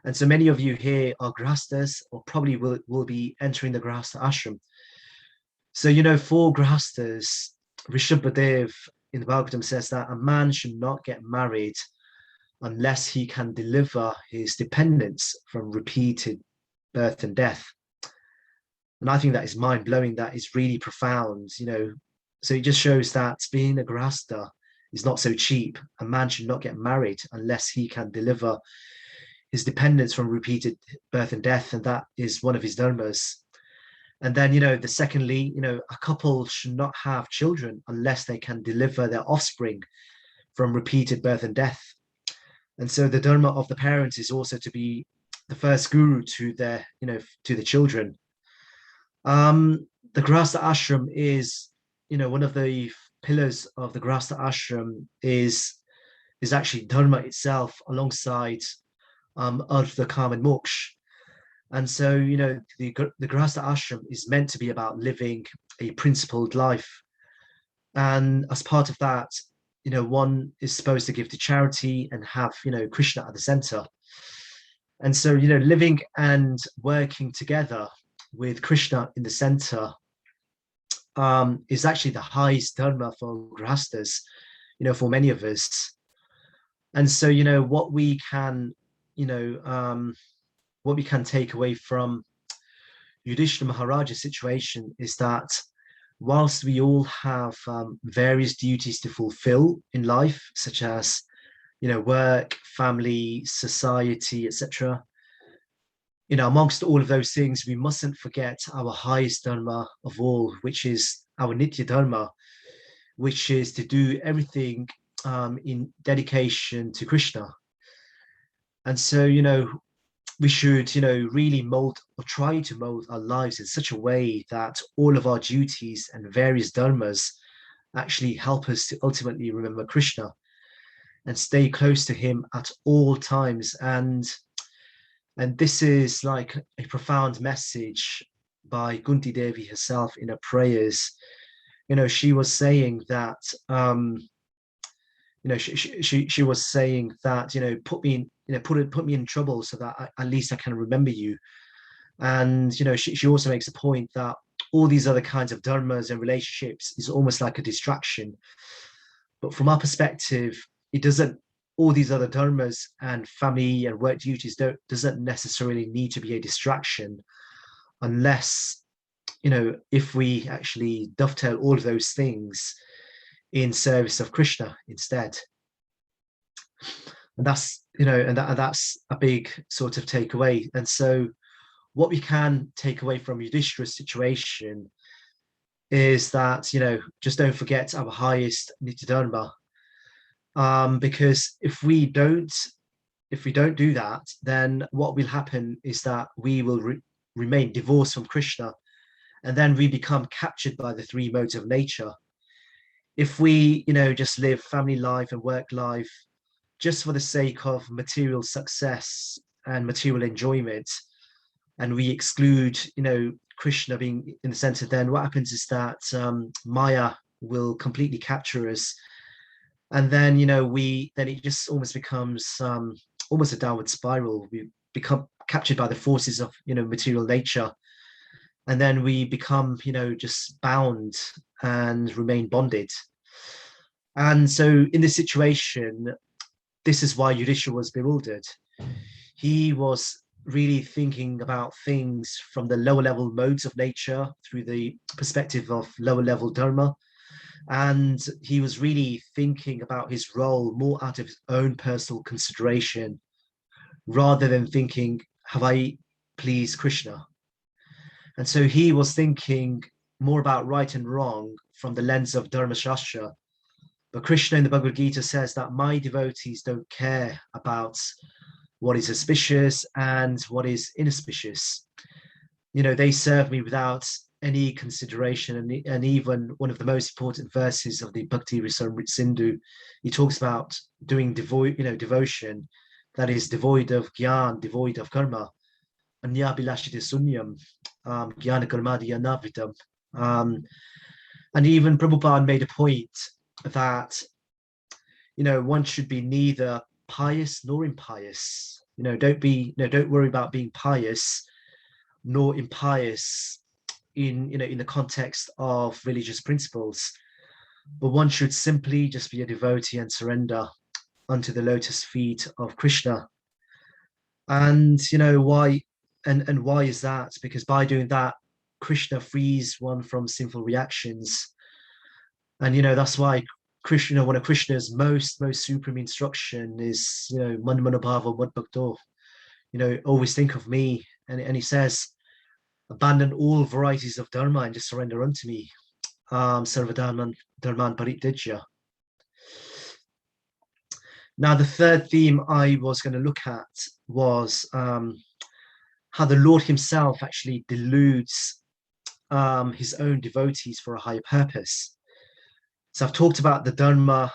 And so many of you here are grahasthas, or probably will be entering the grahastha ashram. So, for grahasthas, Rishabhadev in the Bhagavatam says that a man should not get married unless he can deliver his dependents from repeated birth and death. And I think that is mind-blowing. That is really profound, So it just shows that being a grahastha is not so cheap. A man should not get married unless he can deliver his dependents from repeated birth and death, and that is one of his dharmas. And then, secondly, a couple should not have children unless they can deliver their offspring from repeated birth and death. And so the dharma of the parents is also to be the first guru to their, to the children. The Grahastha ashram is, one of the pillars of the Grahastha ashram is actually dharma itself, alongside Artha, Kam, and Moksha. And so, the Grihastha ashram is meant to be about living a principled life. And as part of that, one is supposed to give to charity and have, Krishna at the center. And so, living and working together with Krishna in the center is actually the highest dharma for grihasthas, for many of us. And so, what we can take away from Yudhishthira Maharaja's situation is that whilst we all have various duties to fulfill in life, such as work, family, society, etc., amongst all of those things, we mustn't forget our highest dharma of all, which is our nitya dharma, which is to do everything in dedication to Krishna. And so, we should, really mold or try to mold our lives in such a way that all of our duties and various dharmas actually help us to ultimately remember Krishna and stay close to him at all times. And this is like a profound message by Kunti Devi herself in her prayers. She was saying that she was saying that put me in trouble so that at least I can remember you. And she also makes a point that all these other kinds of dharmas and relationships is almost like a distraction. But from our perspective, it doesn't. All these other dharmas and family and work duties doesn't necessarily need to be a distraction, unless if we actually dovetail all of those things in service of Krishna instead. And that's that's a big sort of takeaway. And so what we can take away from Yudhishthira's situation is that just don't forget our highest nitya dharma, because if we don't do that, then what will happen is that we will remain divorced from Krishna, and then we become captured by the three modes of nature. If we just live family life and work life just for the sake of material success and material enjoyment, and we exclude Krishna being in the center, then what happens is that Maya will completely capture us, and then then it just almost becomes almost a downward spiral. We become captured by the forces of material nature, and then we become just bound and remain bonded. And so in this situation, this is why Yudhishthira was bewildered. He was really thinking about things from the lower level modes of nature through the perspective of lower level dharma. And he was really thinking about his role more out of his own personal consideration, rather than thinking, have I pleased Krishna? And so he was thinking more about right and wrong from the lens of Dharma Shastra. But Krishna in the Bhagavad Gita says that my devotees don't care about what is auspicious and what is inauspicious. They serve me without any consideration. And even one of the most important verses of the Bhakti Rasamrita Sindhu, he talks about doing devotion that is devoid of gyan, devoid of karma. Anya bilashite sunyam, gyana karmadi anavitam. And even Prabhupada made a point that one should be neither pious nor impious. Don't worry about being pious nor impious in the context of religious principles, but one should simply just be a devotee and surrender unto the lotus feet of Krishna. And why? And why is that? Because by doing that, Krishna frees one from sinful reactions. And that's why Krishna, one of Krishna's most supreme instruction is Manmanabhava Madbhakto, always think of me. And he says, abandon all varieties of dharma and just surrender unto me. Sarvadharman dharman paritijya. Now, the third theme I was going to look at was how the Lord himself actually deludes his own devotees for a higher purpose. So I've talked about the dharma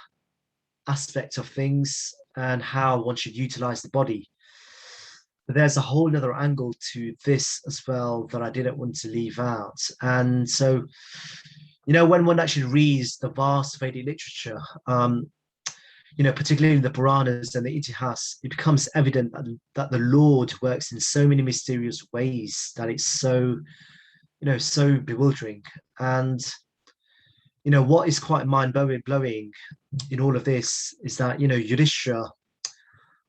aspect of things and how one should utilize the body. But there's a whole other angle to this as well that I didn't want to leave out. And so, when one actually reads the vast Vedic literature, particularly the Puranas and the Itihas, it becomes evident that the Lord works in so many mysterious ways that it's so bewildering. And what is quite mind-blowing in all of this is that Yudhishthira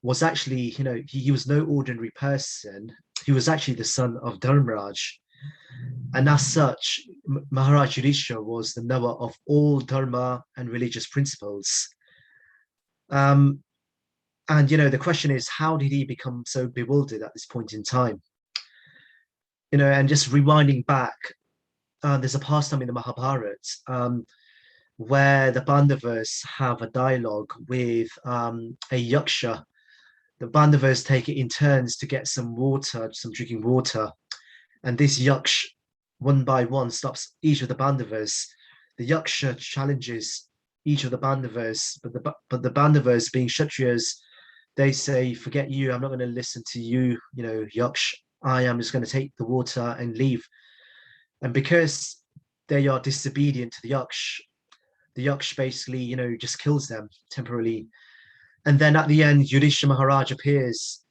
was actually, he was no ordinary person. He was actually the son of Dharmaraj. And as such, Maharaj Yudhishthira was the knower of all dharma and religious principles. And the question is, how did he become so bewildered at this point in time? And just rewinding back, there's a pastime in the Mahabharata where the Pandavas have a dialogue with a yaksha. The Pandavas take it in turns to get some drinking water. And this yaksha, one by one, stops each of the Pandavas. The yaksha challenges each of the Pandavas, but the Pandavas, being Kshatriyas, they say, forget you, I'm not going to listen to you, yaksha. I am just going to take the water and leave. And because they are disobedient to the yaksha basically, just kills them temporarily. And then at the end, Yudhishthira Maharaj appears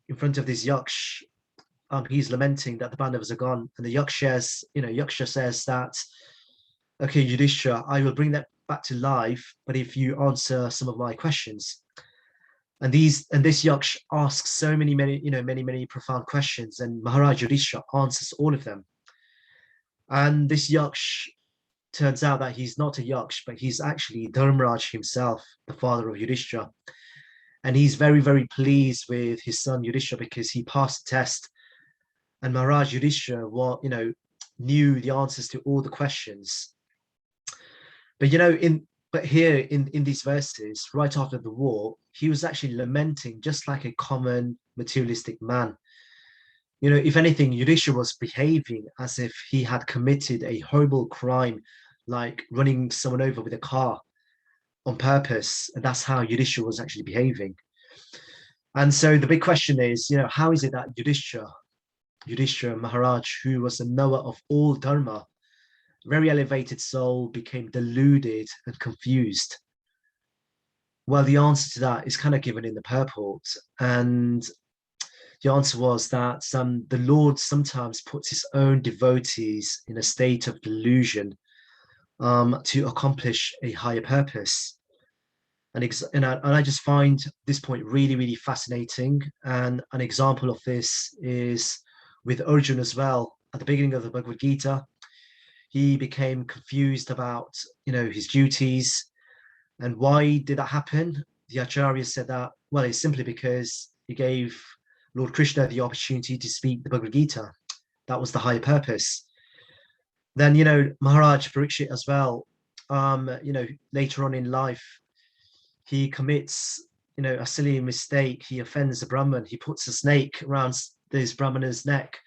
in front of this yaksha. He's lamenting that the Pandavas are gone, and the yaksha says that, okay, Yudhishthira, I will bring that back to life, but if you answer some of my questions. And this yaksha asks so many profound questions, and Maharaj Yudhishthira answers all of them. And this yaksha turns out that he's not a yaksha, but he's actually Dharmaraj himself, the father of Yudhishthira. And he's very, very pleased with his son Yudhishthira because he passed the test. And Maharaj Yudhishthira, knew the answers to all the questions. But here in these verses, right after the war, he was actually lamenting just like a common materialistic man. If anything, Yudhishthira was behaving as if he had committed a horrible crime, like running someone over with a car on purpose. And that's how Yudhishthira was actually behaving. And so the big question is, how is it that Yudhishthira Maharaj, who was a knower of all dharma, very elevated soul, became deluded and confused? Well, the answer to that is kind of given in the purport. And the answer was that the Lord sometimes puts his own devotees in a state of delusion to accomplish a higher purpose. And I just find this point really, really fascinating. And an example of this is with Arjuna as well. At the beginning of the Bhagavad Gita, he became confused about, his duties. And why did that happen? The Acharya said that, well, it's simply because he gave Lord Krishna the opportunity to speak the Bhagavad Gita. That was the higher purpose. Then, Maharaj Parikshit as well, later on in life, he commits, a silly mistake. He offends a Brahmin. He puts a snake around this Brahmana's neck.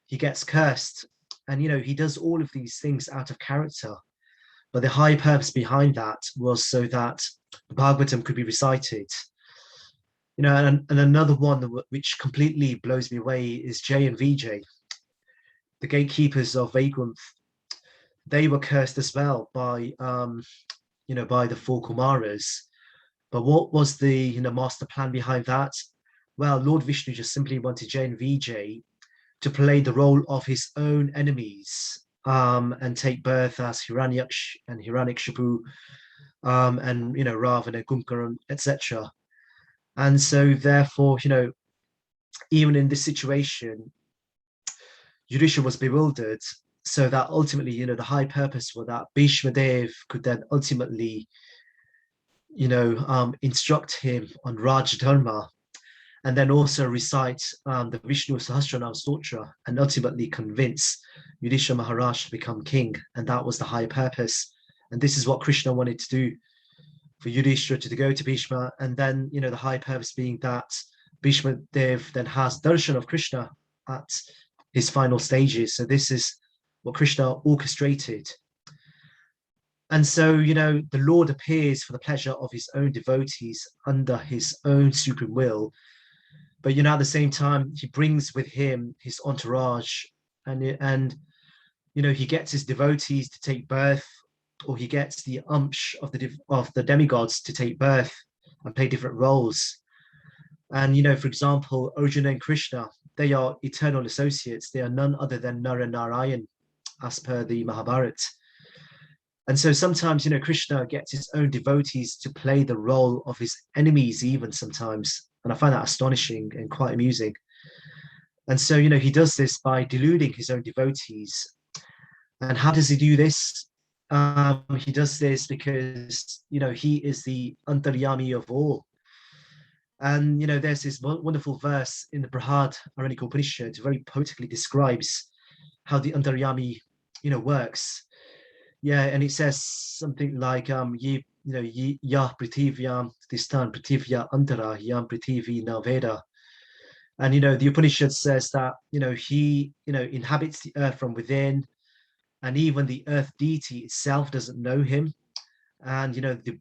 He gets cursed. And, he does all of these things out of character. But the high purpose behind that was so that the Bhagavatam could be recited. And another one which completely blows me away is Jay and Vijay, the gatekeepers of Vaikuntha. They were cursed as well by the four Kumaras. But what was the master plan behind that? Well, Lord Vishnu just simply wanted Jay and Vijay to play the role of his own enemies and take birth as Hiranyaksh and Hiranyakshpu and Ravana, Kumbhkarna, etc. And so therefore, even in this situation, Yudhishthira was bewildered, so that ultimately, the high purpose for that Bhishma Dev could then ultimately, instruct him on Raj Dharma, and then also recite the Vishnu Sahasranam Stotra and ultimately convince Yudhishthira Maharaj to become king. And that was the high purpose. And this is what Krishna wanted to do, for Yudhishthira to go to Bhishma. And then, the high purpose being that Bhishma Dev then has darshan of Krishna at his final stages. So this is what Krishna orchestrated. And so, the Lord appears for the pleasure of his own devotees under his own supreme will. But at the same time, he brings with him his entourage, and he gets his devotees to take birth, or he gets the of the demigods to take birth and play different roles. And for example, Arjuna and Krishna, they are eternal associates. They are none other than Nara and Narayan, as per the Mahabharata. And so sometimes, Krishna gets his own devotees to play the role of his enemies, even sometimes. And I find that astonishing and quite amusing. And so, he does this by deluding his own devotees. And how does he do this? He does this because, he is the Antaryami of all. And, there's this wonderful verse in the Brihad Aranyaka Upanishad very poetically describes how the Antaryami, works. Yeah, and it says something like ya prithivya tistan prithivya antara yam prithivi naveda. And the Upanishad says that he inhabits the earth from within, and even the earth deity itself doesn't know him. And the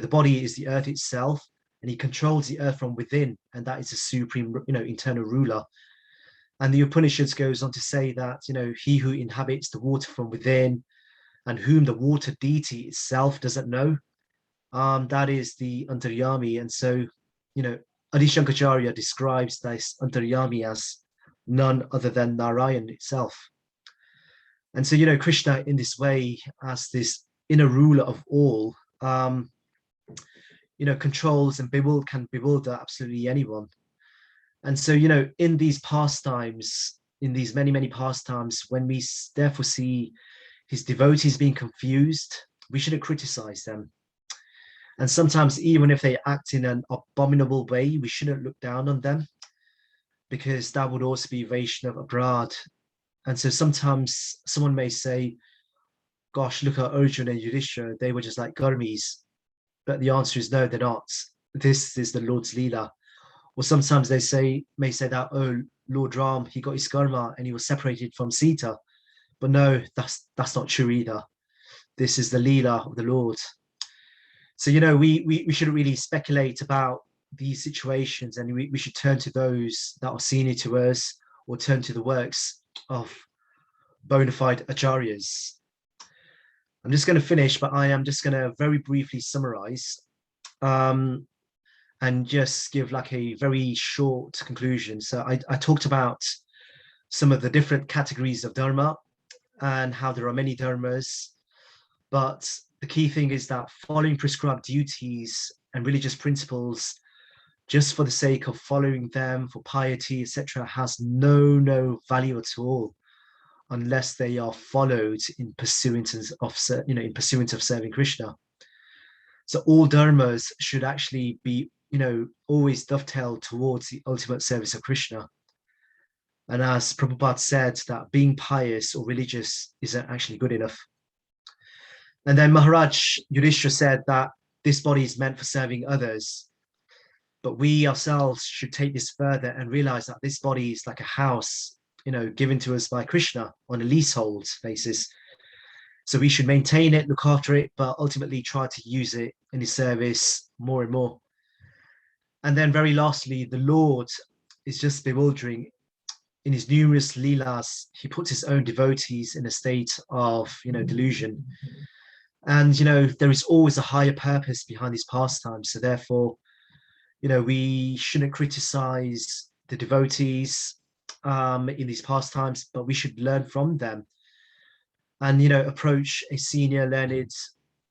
body is the earth itself, and he controls the earth from within, and that is the supreme internal ruler. And the Upanishads goes on to say that, he who inhabits the water from within and whom the water deity itself doesn't know, that is the Antaryami. And so, Adi Shankaracharya describes this Antaryami as none other than Narayan itself. And so, Krishna in this way, as this inner ruler of all, controls and can bewilder absolutely anyone. And so, in these pastimes, in these many, many pastimes, when we therefore see his devotees being confused, we shouldn't criticize them. And sometimes, even if they act in an abominable way, we shouldn't look down on them, because that would also be Vaishnav Aparad. And so sometimes someone may say, gosh, look at Arjuna and Yudhishthira, they were just like Gurmis. But the answer is no, they're not. This is the Lord's Leela. Or sometimes they may say that, oh, Lord Ram, he got his karma and he was separated from Sita. But no, that's not true either. This is the Leela of the Lord. So, we shouldn't really speculate about these situations, and we should turn to those that are senior to us, or turn to the works of bona fide acharyas. I'm just going to finish, but I am just going to very briefly summarize and just give like a very short conclusion. So I talked about some of the different categories of dharma and how there are many dharmas, but the key thing is that following prescribed duties and religious principles just for the sake of following them for piety, etc., has no value at all, unless they are followed in pursuance of serving Krishna. So all dharmas should actually be, always dovetail towards the ultimate service of Krishna. And as Prabhupada said, that being pious or religious isn't actually good enough. And then Maharaj Yudhishthira said that this body is meant for serving others, but we ourselves should take this further and realize that this body is like a house, given to us by Krishna on a leasehold basis. So we should maintain it, look after it, but ultimately try to use it in his service more and more. And then very lastly, the Lord is just bewildering. In his numerous leelas, he puts his own devotees in a state of, delusion. And, there is always a higher purpose behind these pastimes. So therefore, we shouldn't criticize the devotees in these pastimes, but we should learn from them and, approach a senior learned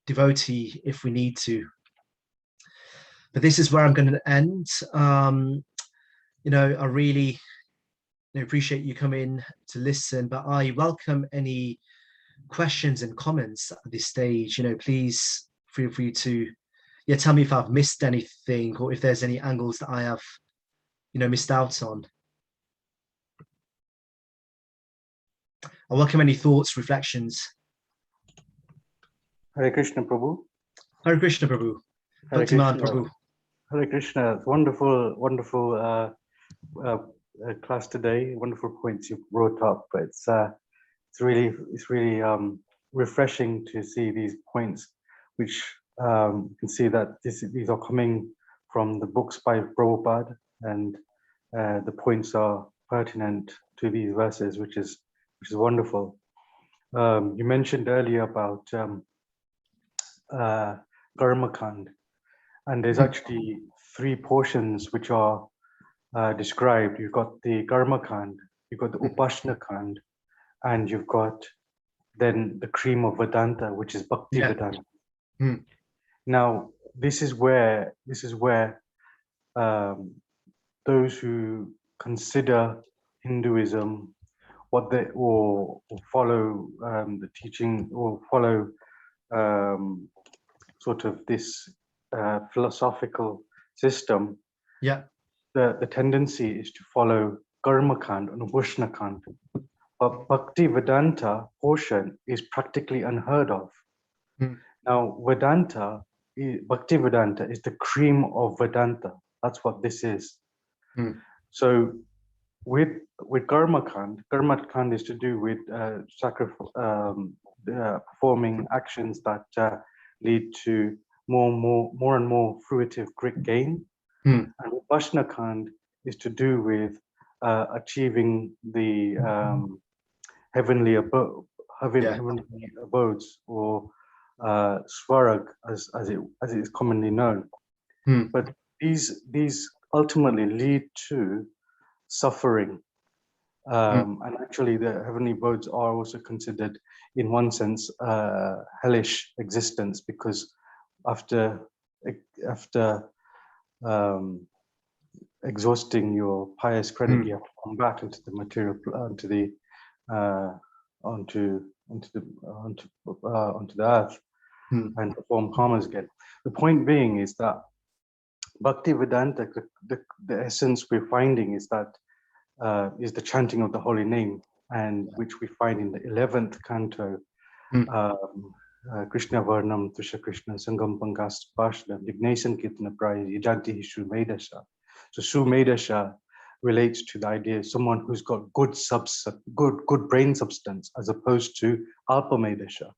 devotee if we need to. But this is where I'm going to end. I really appreciate you coming to listen, but I welcome any questions and comments at this stage. Please feel free to tell me if I've missed anything, or if there's any angles that I have missed out on. I welcome any thoughts, reflections. Hare Krishna Prabhu. Hare Krishna Prabhu. Bhaktiman Prabhu. Hare Krishna. Wonderful class today. Wonderful points you brought up. It's really refreshing to see these points, which you can see that these are coming from the books by Prabhupada, and the points are pertinent to these verses, which is wonderful. You mentioned earlier about Karma Kand, and there's actually 3 portions which are described. You've got the Karma Kand, you've got the Upasana Kand, and you've got then the cream of Vedanta, which is Bhakti Vedanta. Now, this is where those who consider Hinduism, or follow the teaching, or follow sort of this philosophical system, the tendency is to follow Karma Kand and Upasana Kand. But Bhakti Vedanta portion is practically unheard of. Now, Bhakti Vedanta is the cream of Vedanta. That's what this is. So with Karma Kand is to do with performing actions that lead to more and more fruitive great gain. And Upasana Kand is to do with achieving the heavenly abodes, or Swarag, as it is commonly known. But these ultimately lead to suffering, and actually the heavenly abodes are also considered, in one sense, hellish existence, because after exhausting your pious credit, you have to come back into the material, onto the earth, and perform karmas again. The point being is that Bhakti Vedanta, the essence we're finding is that is the chanting of the holy name, and which we find in the 11th canto, Krishna Varnam Tusha Krishna Sangam Pangas Pashna Vignesan Kitna Praya Yajanti Hishu Medasha. So Sumedasha relates to the idea of someone who's got good brain substance, as opposed to Alpamedasha,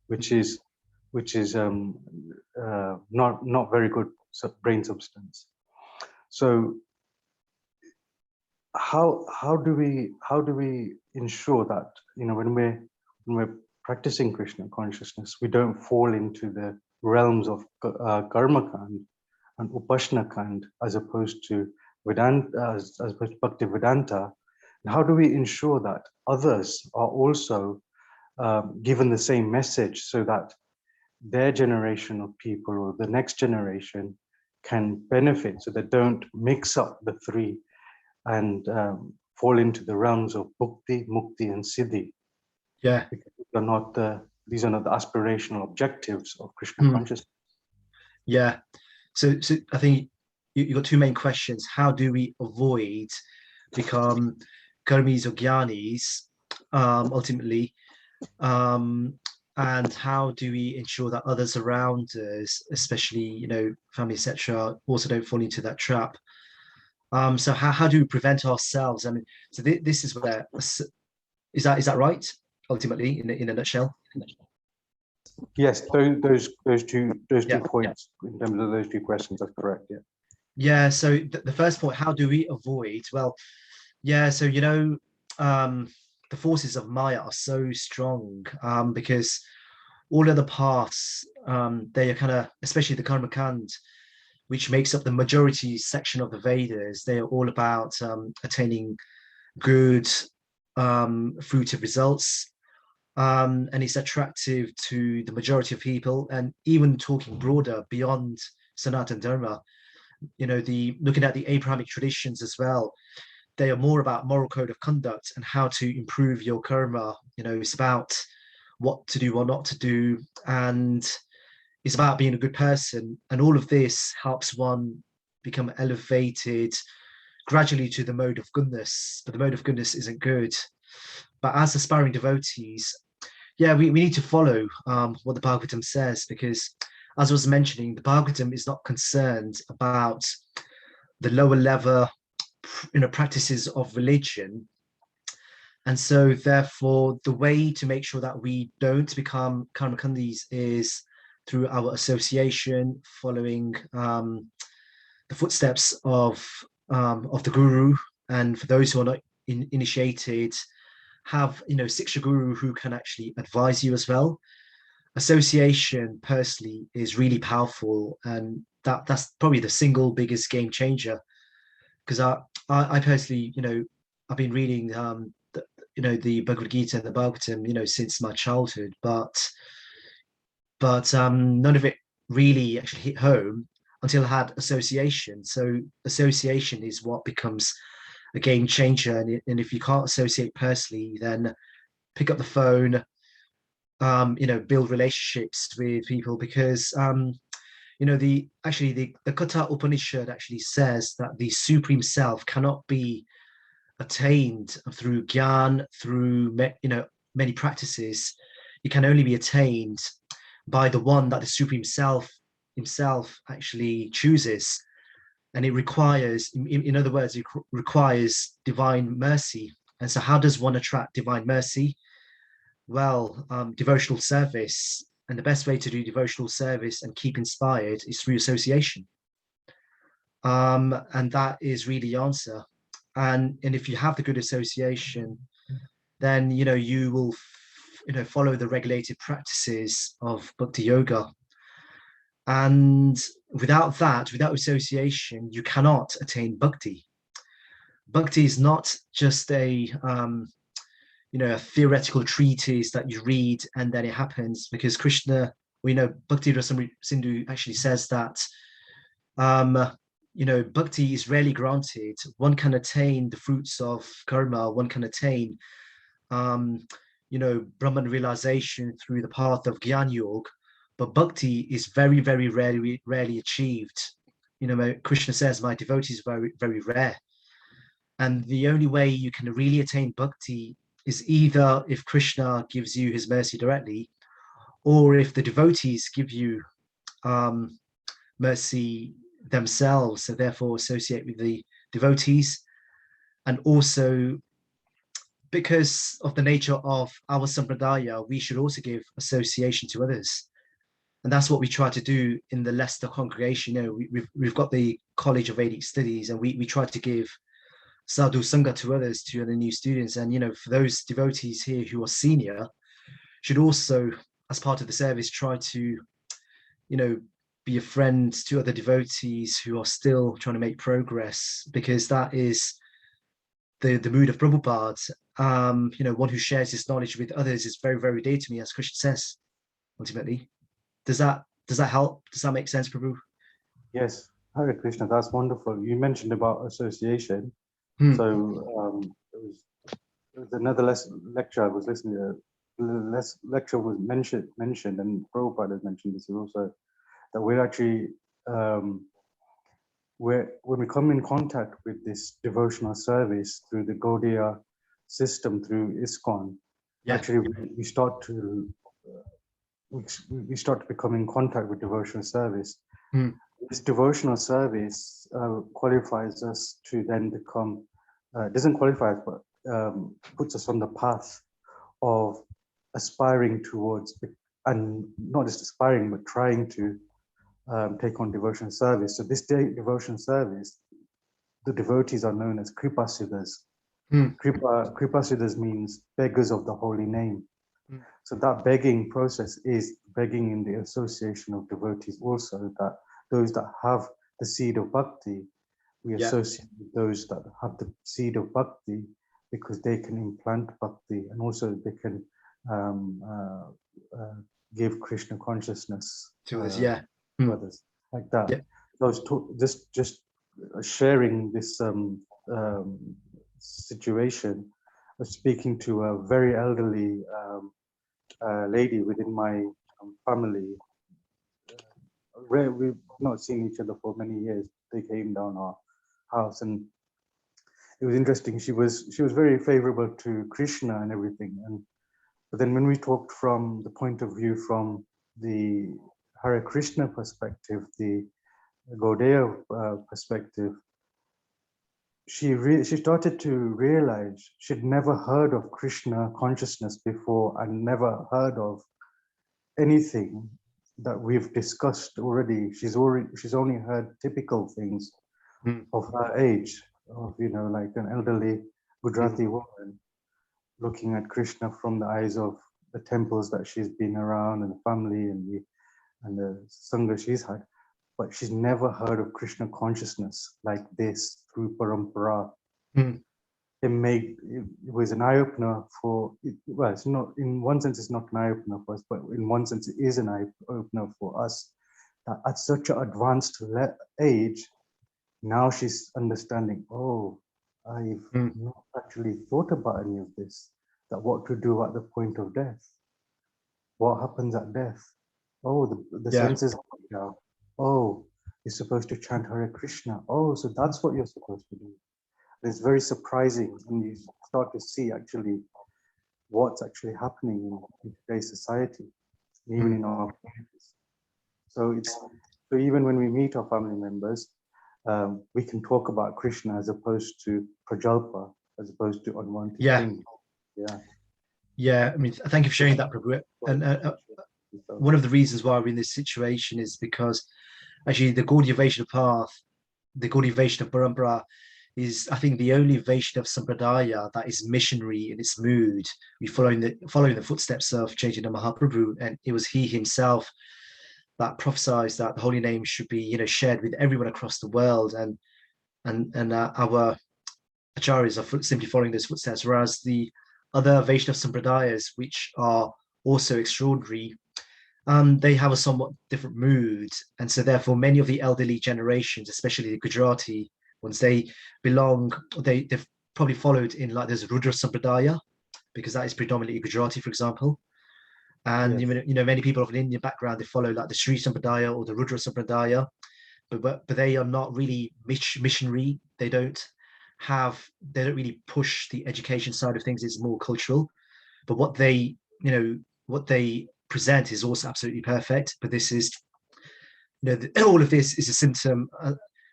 which is not very good brain substance. So how do we ensure that, when we're practicing Krishna consciousness, we don't fall into the realms of Karma Kand and Upasana Kand, as opposed to Vedanta, as opposed to Bhakti Vedanta? And how do we ensure that others are also given the same message, so that their generation of people, or the next generation, can benefit, so they don't mix up the 3 and fall into the realms of Bhukti, Mukti, and Siddhi? Because these are not the aspirational objectives of Krishna consciousness. So I think you've got 2 main questions. How do we avoid become karmis or gyanis, ultimately? And how do we ensure that others around us, especially, family, etc., also don't fall into that trap? So how do we prevent ourselves? I mean, so this is where, is that right? Ultimately, in a nutshell. Yes, those two points, in terms of those 2 questions, that's correct. So the first point, how do we avoid? Well, so the forces of Maya are so strong, because all other paths, they are kind of, especially the Karma Kand, which makes up the majority section of the Vedas, they are all about attaining good, fruitive results, and it's attractive to the majority of people. And even talking broader beyond Sanatana Dharma, looking at the Abrahamic traditions as well, they are more about moral code of conduct and how to improve your karma. It's about what to do or not to do, and it's about being a good person. And all of this helps one become elevated gradually to the mode of goodness. But the mode of goodness isn't good. But as aspiring devotees, we need to follow what the Bhagavatam says, because, as I was mentioning, the Bhagavatam is not concerned about the lower level practices of religion. And so therefore, the way to make sure that we don't become karmakandis is through our association, following the footsteps of the guru, and for those who are not initiated, have Siksha guru who can actually advise you as well. Association personally is really powerful, and that's probably the single biggest game changer. Because I personally, I've been reading the Bhagavad Gita and the Bhagavatam, since my childhood, but none of it really actually hit home until I had association. So association is what becomes a game changer, and if you can't associate personally, then pick up the phone, build relationships with people, because the Katha Upanishad actually says that the supreme self cannot be attained through gyan, through many practices. It can only be attained by the one that the supreme self himself actually chooses, and it requires, in other words, it requires divine mercy. And so how does one attract divine mercy? Well, devotional service. And the best way to do devotional service and keep inspired is through association. And that is really the answer. And if you have the good association, then you will follow the regulated practices of bhakti yoga. And without that, without association, you cannot attain bhakti. Bhakti is not just a theoretical treatise that you read and then it happens, because Krishna, Bhakti Rasamrita Sindhu actually says that bhakti is rarely granted. One can attain the fruits of karma, one can attain Brahman realization through the path of Gyan Yoga, but bhakti is very, very rarely achieved. Krishna says, my devotees are very, very rare. And the only way you can really attain bhakti is either if Krishna gives you his mercy directly, or if the devotees give you mercy themselves, so therefore associate with the devotees. And also, because of the nature of our sampradaya, we should also give association to others. And that's what we try to do in the Leicester congregation. We've got the College of Vedic Studies, and we try to give sadhu sangha to others, to the new students. And for those devotees here who are senior, should also, as part of the service, try to be a friend to other devotees who are still trying to make progress, because that is the mood of Prabhupada. One who shares his knowledge with others is very, very dear to me, as Krishna says. Ultimately, does that help? Does that make sense, Prabhu? Yes, Hare Krishna, that's wonderful. You mentioned about association. So there was another lecture I was listening to. Lecture was mentioned, and Prabhupada has mentioned this also, that we're actually when we come in contact with this devotional service through the Gaudiya system, through ISKCON, actually we start to become in contact with devotional service. This devotional service qualifies us to then become, doesn't qualify us, but puts us on the path of aspiring towards, and not just aspiring, but trying to take on devotional service. So this devotional service, the devotees are known as Kripasiddhas. Kripasiddhas means beggars of the holy name. So that begging process is begging in the association of devotees also, that those that have the seed of bhakti, we associate with those that have the seed of bhakti, because they can implant bhakti, and also they can give Krishna consciousness to us, to others, like that. So just sharing this situation of speaking to a very elderly lady within my family. We've not seen each other for many years. They came down our house, and it was interesting. She was very favorable to Krishna and everything, but then when we talked from the point of view from the Hare Krishna perspective, the Gaudiya perspective, she started to realize she'd never heard of Krishna consciousness before, and never heard of anything that we've discussed already. She's only heard typical things of her age, of, you know, like an elderly Gujarati woman looking at Krishna from the eyes of the temples that she's been around and the family and the sangha she's had, but she's never heard of Krishna consciousness like this through parampara. It was an eye-opener for, well, it's not, in one sense it's not an eye-opener for us, but in one sense it is an eye-opener for us, that at such an advanced age, now she's understanding, oh, I've not actually thought about any of this, that what to do at the point of death, what happens at death. Oh, the senses are out. Oh, you're supposed to chant Hare Krishna. Oh, so that's what you're supposed to do. It's very surprising when you start to see actually what's actually happening in today's society, even in our communities. So even when we meet our family members, we can talk about Krishna as opposed to prajalpa, as opposed to unwanted things. I mean, thank you for sharing that, Prabhu. And one of the reasons why we're in this situation is because actually the Gaudiya Vaishnava path, the Gaudiya Vaishnava Parampara, is, I think, the only Vaishnava Sampradaya that is missionary in its mood. We following the footsteps of Chaitanya Mahaprabhu, and it was he himself that prophesied that the holy name should be, you know, shared with everyone across the world, and our acharyas are simply following those footsteps, whereas the other Vaishnava Sampradayas, which are also extraordinary, they have a somewhat different mood, and so therefore many of the elderly generations, especially the Gujarati ones, they've probably followed in, like, there's Rudra Sampradaya, because that is predominantly Gujarati, for example. And you know, many people of an Indian background, they follow like the Sri Sampradaya or the Rudra Sampradaya, but they are not really missionary. They don't really push the education side of things. It's more cultural. But what they present is also absolutely perfect. But this is, you know, all of this is a symptom.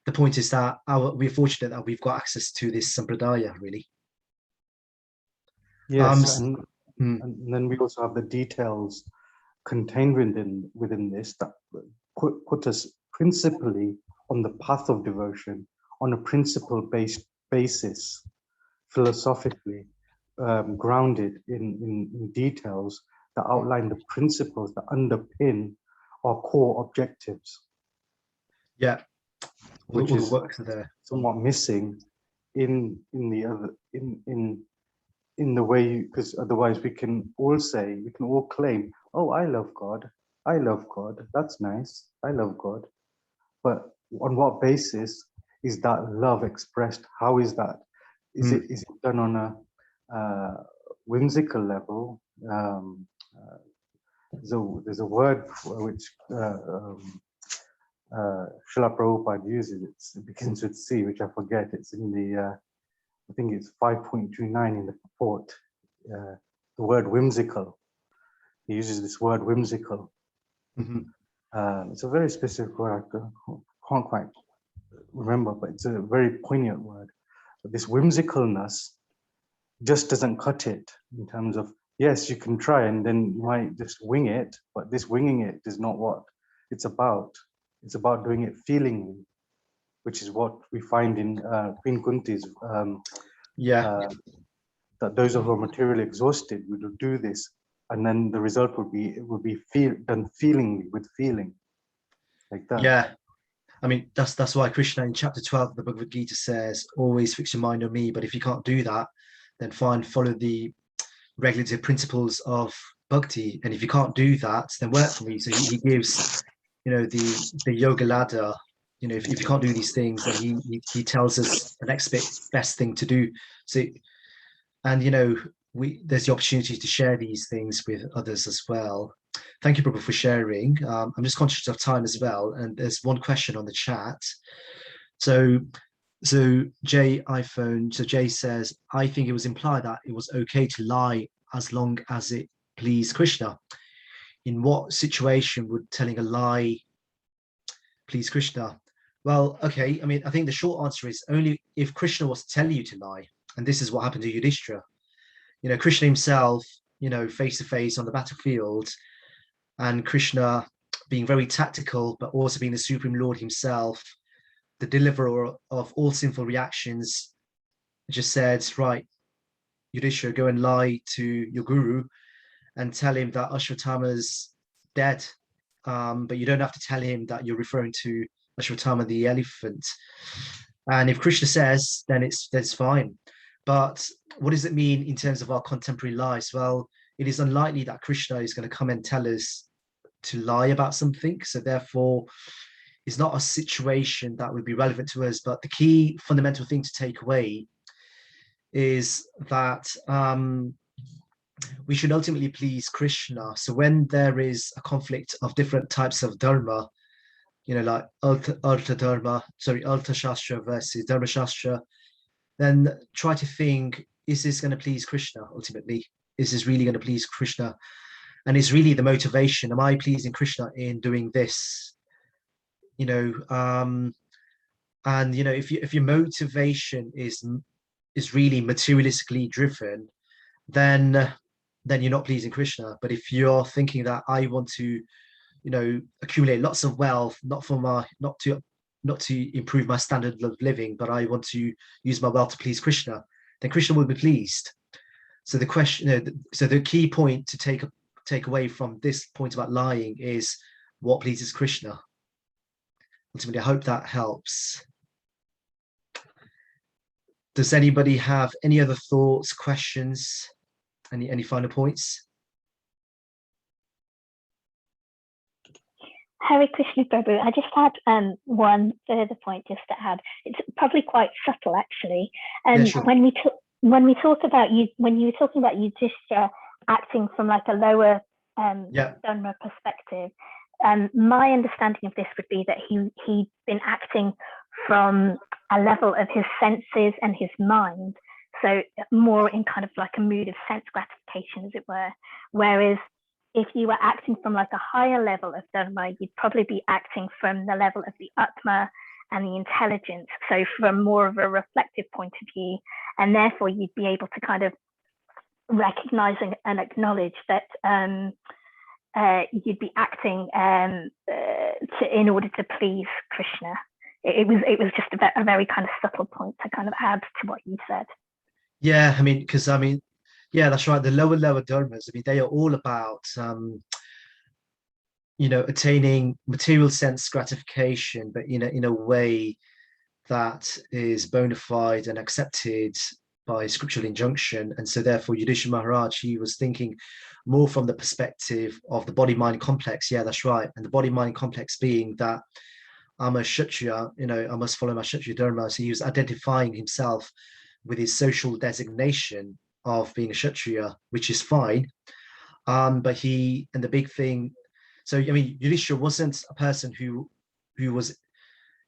The point is that we're fortunate that we've got access to this Sampradaya, really. Yes, and then we also have the details contained within this that put us principally on the path of devotion, on a principle-based basis, philosophically grounded in details that outline the principles that underpin our core objectives. Yeah, which is somewhat missing in the way, because otherwise we can all claim, oh, I love God, that's nice, I love God, but on what basis is that love expressed? How is that? Is it done on a whimsical level? There's a word which Srila Prabhupada uses. It begins with C, which I forget. It's in the I think it's 5.29 in the purport. The word whimsical. He uses this word whimsical. It's a very specific word. I can't quite remember, but it's a very poignant word. But this whimsicalness just doesn't cut it in terms of, yes, you can try and then you might just wing it, but this winging it is not what it's about. It's about doing it feelingly, which is what we find in Queen Kunti's, that those who are materially exhausted will do this, and then the result would be done feelingly, with feeling, like that. Yeah, I mean, that's why Krishna in chapter 12 of the Bhagavad Gita says, always fix your mind on me. But if you can't do that, then follow the regulative principles of bhakti. And if you can't do that, then work for me. So he gives, you know, the yoga ladder. You know, if you can't do these things, then he tells us the next best thing to do. So, and you know, there's the opportunity to share these things with others as well. Thank you, Prabhu, for sharing. I'm just conscious of time as well, and there's one question on the chat. So Jay says, I think it was implied that it was okay to lie as long as it pleased Krishna. In what situation would telling a lie please Krishna? Well, okay, I mean, I think the short answer is only if Krishna was to tell you to lie. And this is what happened to Yudhishthira. You know, Krishna himself, you know, face to face on the battlefield, and Krishna being very tactical, but also being the Supreme Lord himself, the deliverer of all sinful reactions, just said, right, Yudhishthira, go and lie to your guru and tell him that Ashwatthama's dead. But you don't have to tell him that you're referring to Ashwatthama the elephant. And if Krishna says, then that's fine. But what does it mean in terms of our contemporary lives? Well, it is unlikely that Krishna is going to come and tell us to lie about something. So therefore, it's not a situation that would be relevant to us. But the key fundamental thing to take away is that we should ultimately please Krishna. So when there is a conflict of different types of dharma, like Artha Shastra versus Dharma Shastra, then try to think, is this going to please Krishna ultimately? Is this really going to please Krishna? And it's really the motivation. Am I pleasing Krishna in doing this? And if your motivation is really materialistically driven, then you're not pleasing Krishna. But if you're thinking that I want to, accumulate lots of wealth, not to improve my standard of living, but I want to use my wealth to please Krishna, then Krishna will be pleased. So the question, so the key point to take away from this point about lying is what pleases Krishna. Ultimately, I hope that helps. Does anybody have any other thoughts, questions, any final points? Hare Krishna Prabhu, I just had one further point just to add. It's probably quite subtle, actually. Yeah, sure. When you were talking about Yudhishthira acting from like a lower Dharma perspective, my understanding of this would be that he'd been acting from a level of his senses and his mind, so more in kind of like a mood of sense gratification, as it were. Whereas if you were acting from like a higher level of dharma, you'd probably be acting from the level of the atma and the intelligence, so from more of a reflective point of view, and therefore you'd be able to kind of recognize and acknowledge that you'd be acting in order to please Krishna. It was just a very kind of subtle point to kind of add to what you said. Yeah, yeah, that's right. The lower dharmas, they are all about, attaining material sense gratification, but in a way that is bona fide and accepted by scriptural injunction. And so therefore Yudhishthira Maharaj, he was thinking more from the perspective of the body-mind complex. Yeah, that's right. And the body-mind complex being that I'm a Kshatriya, I must follow my Kshatriya dharma. So he was identifying himself with his social designation of being a Kshatriya, which is fine. But and the big thing, so Yudhishthira wasn't a person who was,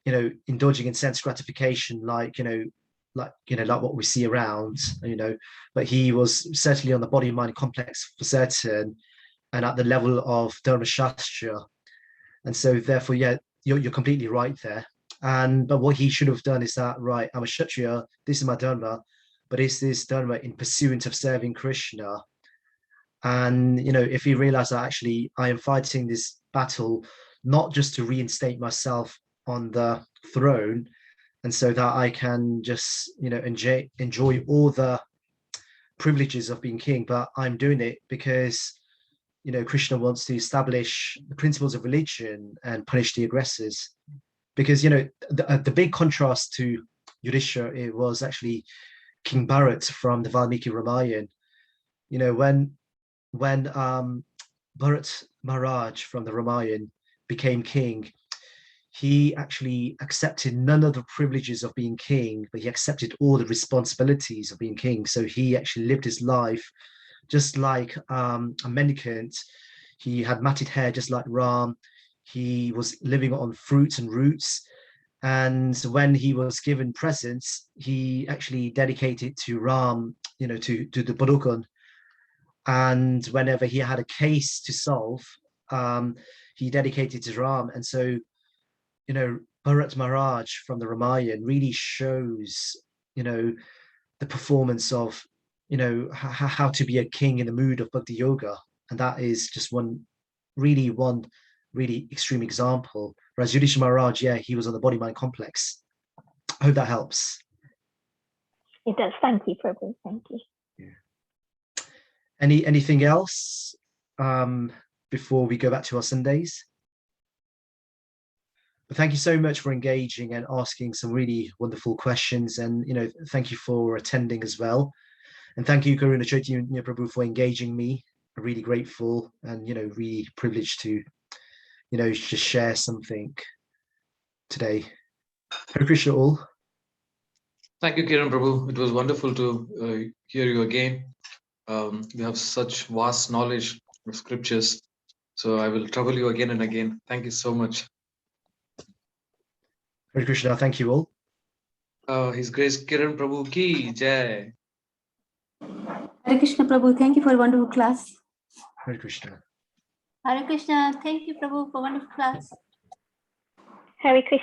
indulging in sense gratification like what we see around, but he was certainly on the body-mind complex for certain, and at the level of Dharma Shastra. And so therefore, yeah, you're completely right there. But what he should have done is that, right, I'm a Kshatriya, this is my Dharma, but is this Dharma in pursuit of serving Krishna? And, if he realized that actually I am fighting this battle, not just to reinstate myself on the throne, and so that I can just, enjoy all the privileges of being king, but I'm doing it because, Krishna wants to establish the principles of religion and punish the aggressors. Because, the big contrast to Yudhishthira, it was actually King Bharat from the Valmiki Ramayana. When Bharat Maharaj from the Ramayana became king, he actually accepted none of the privileges of being king, but he accepted all the responsibilities of being king. So he actually lived his life just like a mendicant. He had matted hair just like Ram. He was living on fruits and roots. And when he was given presents, he actually dedicated to Ram, to the Barukan. And whenever he had a case to solve, he dedicated to Ram. And so, Bharat Maharaj from the Ramayana really shows, the performance of, how to be a king in the mood of Bhakti Yoga. And that is just one really extreme example. Whereas Yudhishthira Maharaj, yeah, he was on the body-mind complex. I hope that helps. It does. Thank you, Prabhu. Thank you. Yeah. Anything else before we go back to our Sundays? But thank you so much for engaging and asking some really wonderful questions, and thank you for attending as well. And thank you, Karuna Chaitanya Prabhu, for engaging me. I'm really grateful and really privileged to just share something today. Hare Krishna all. Thank you, Kiran Prabhu. It was wonderful to hear you again. You have such vast knowledge of scriptures. So I will trouble you again and again. Thank you so much. Hare Krishna, thank you all. His Grace Kiran Prabhu ki jai. Hare Krishna Prabhu, thank you for a wonderful class. Hare Krishna. Hare Krishna, thank you Prabhu for a wonderful class. Hare Krishna.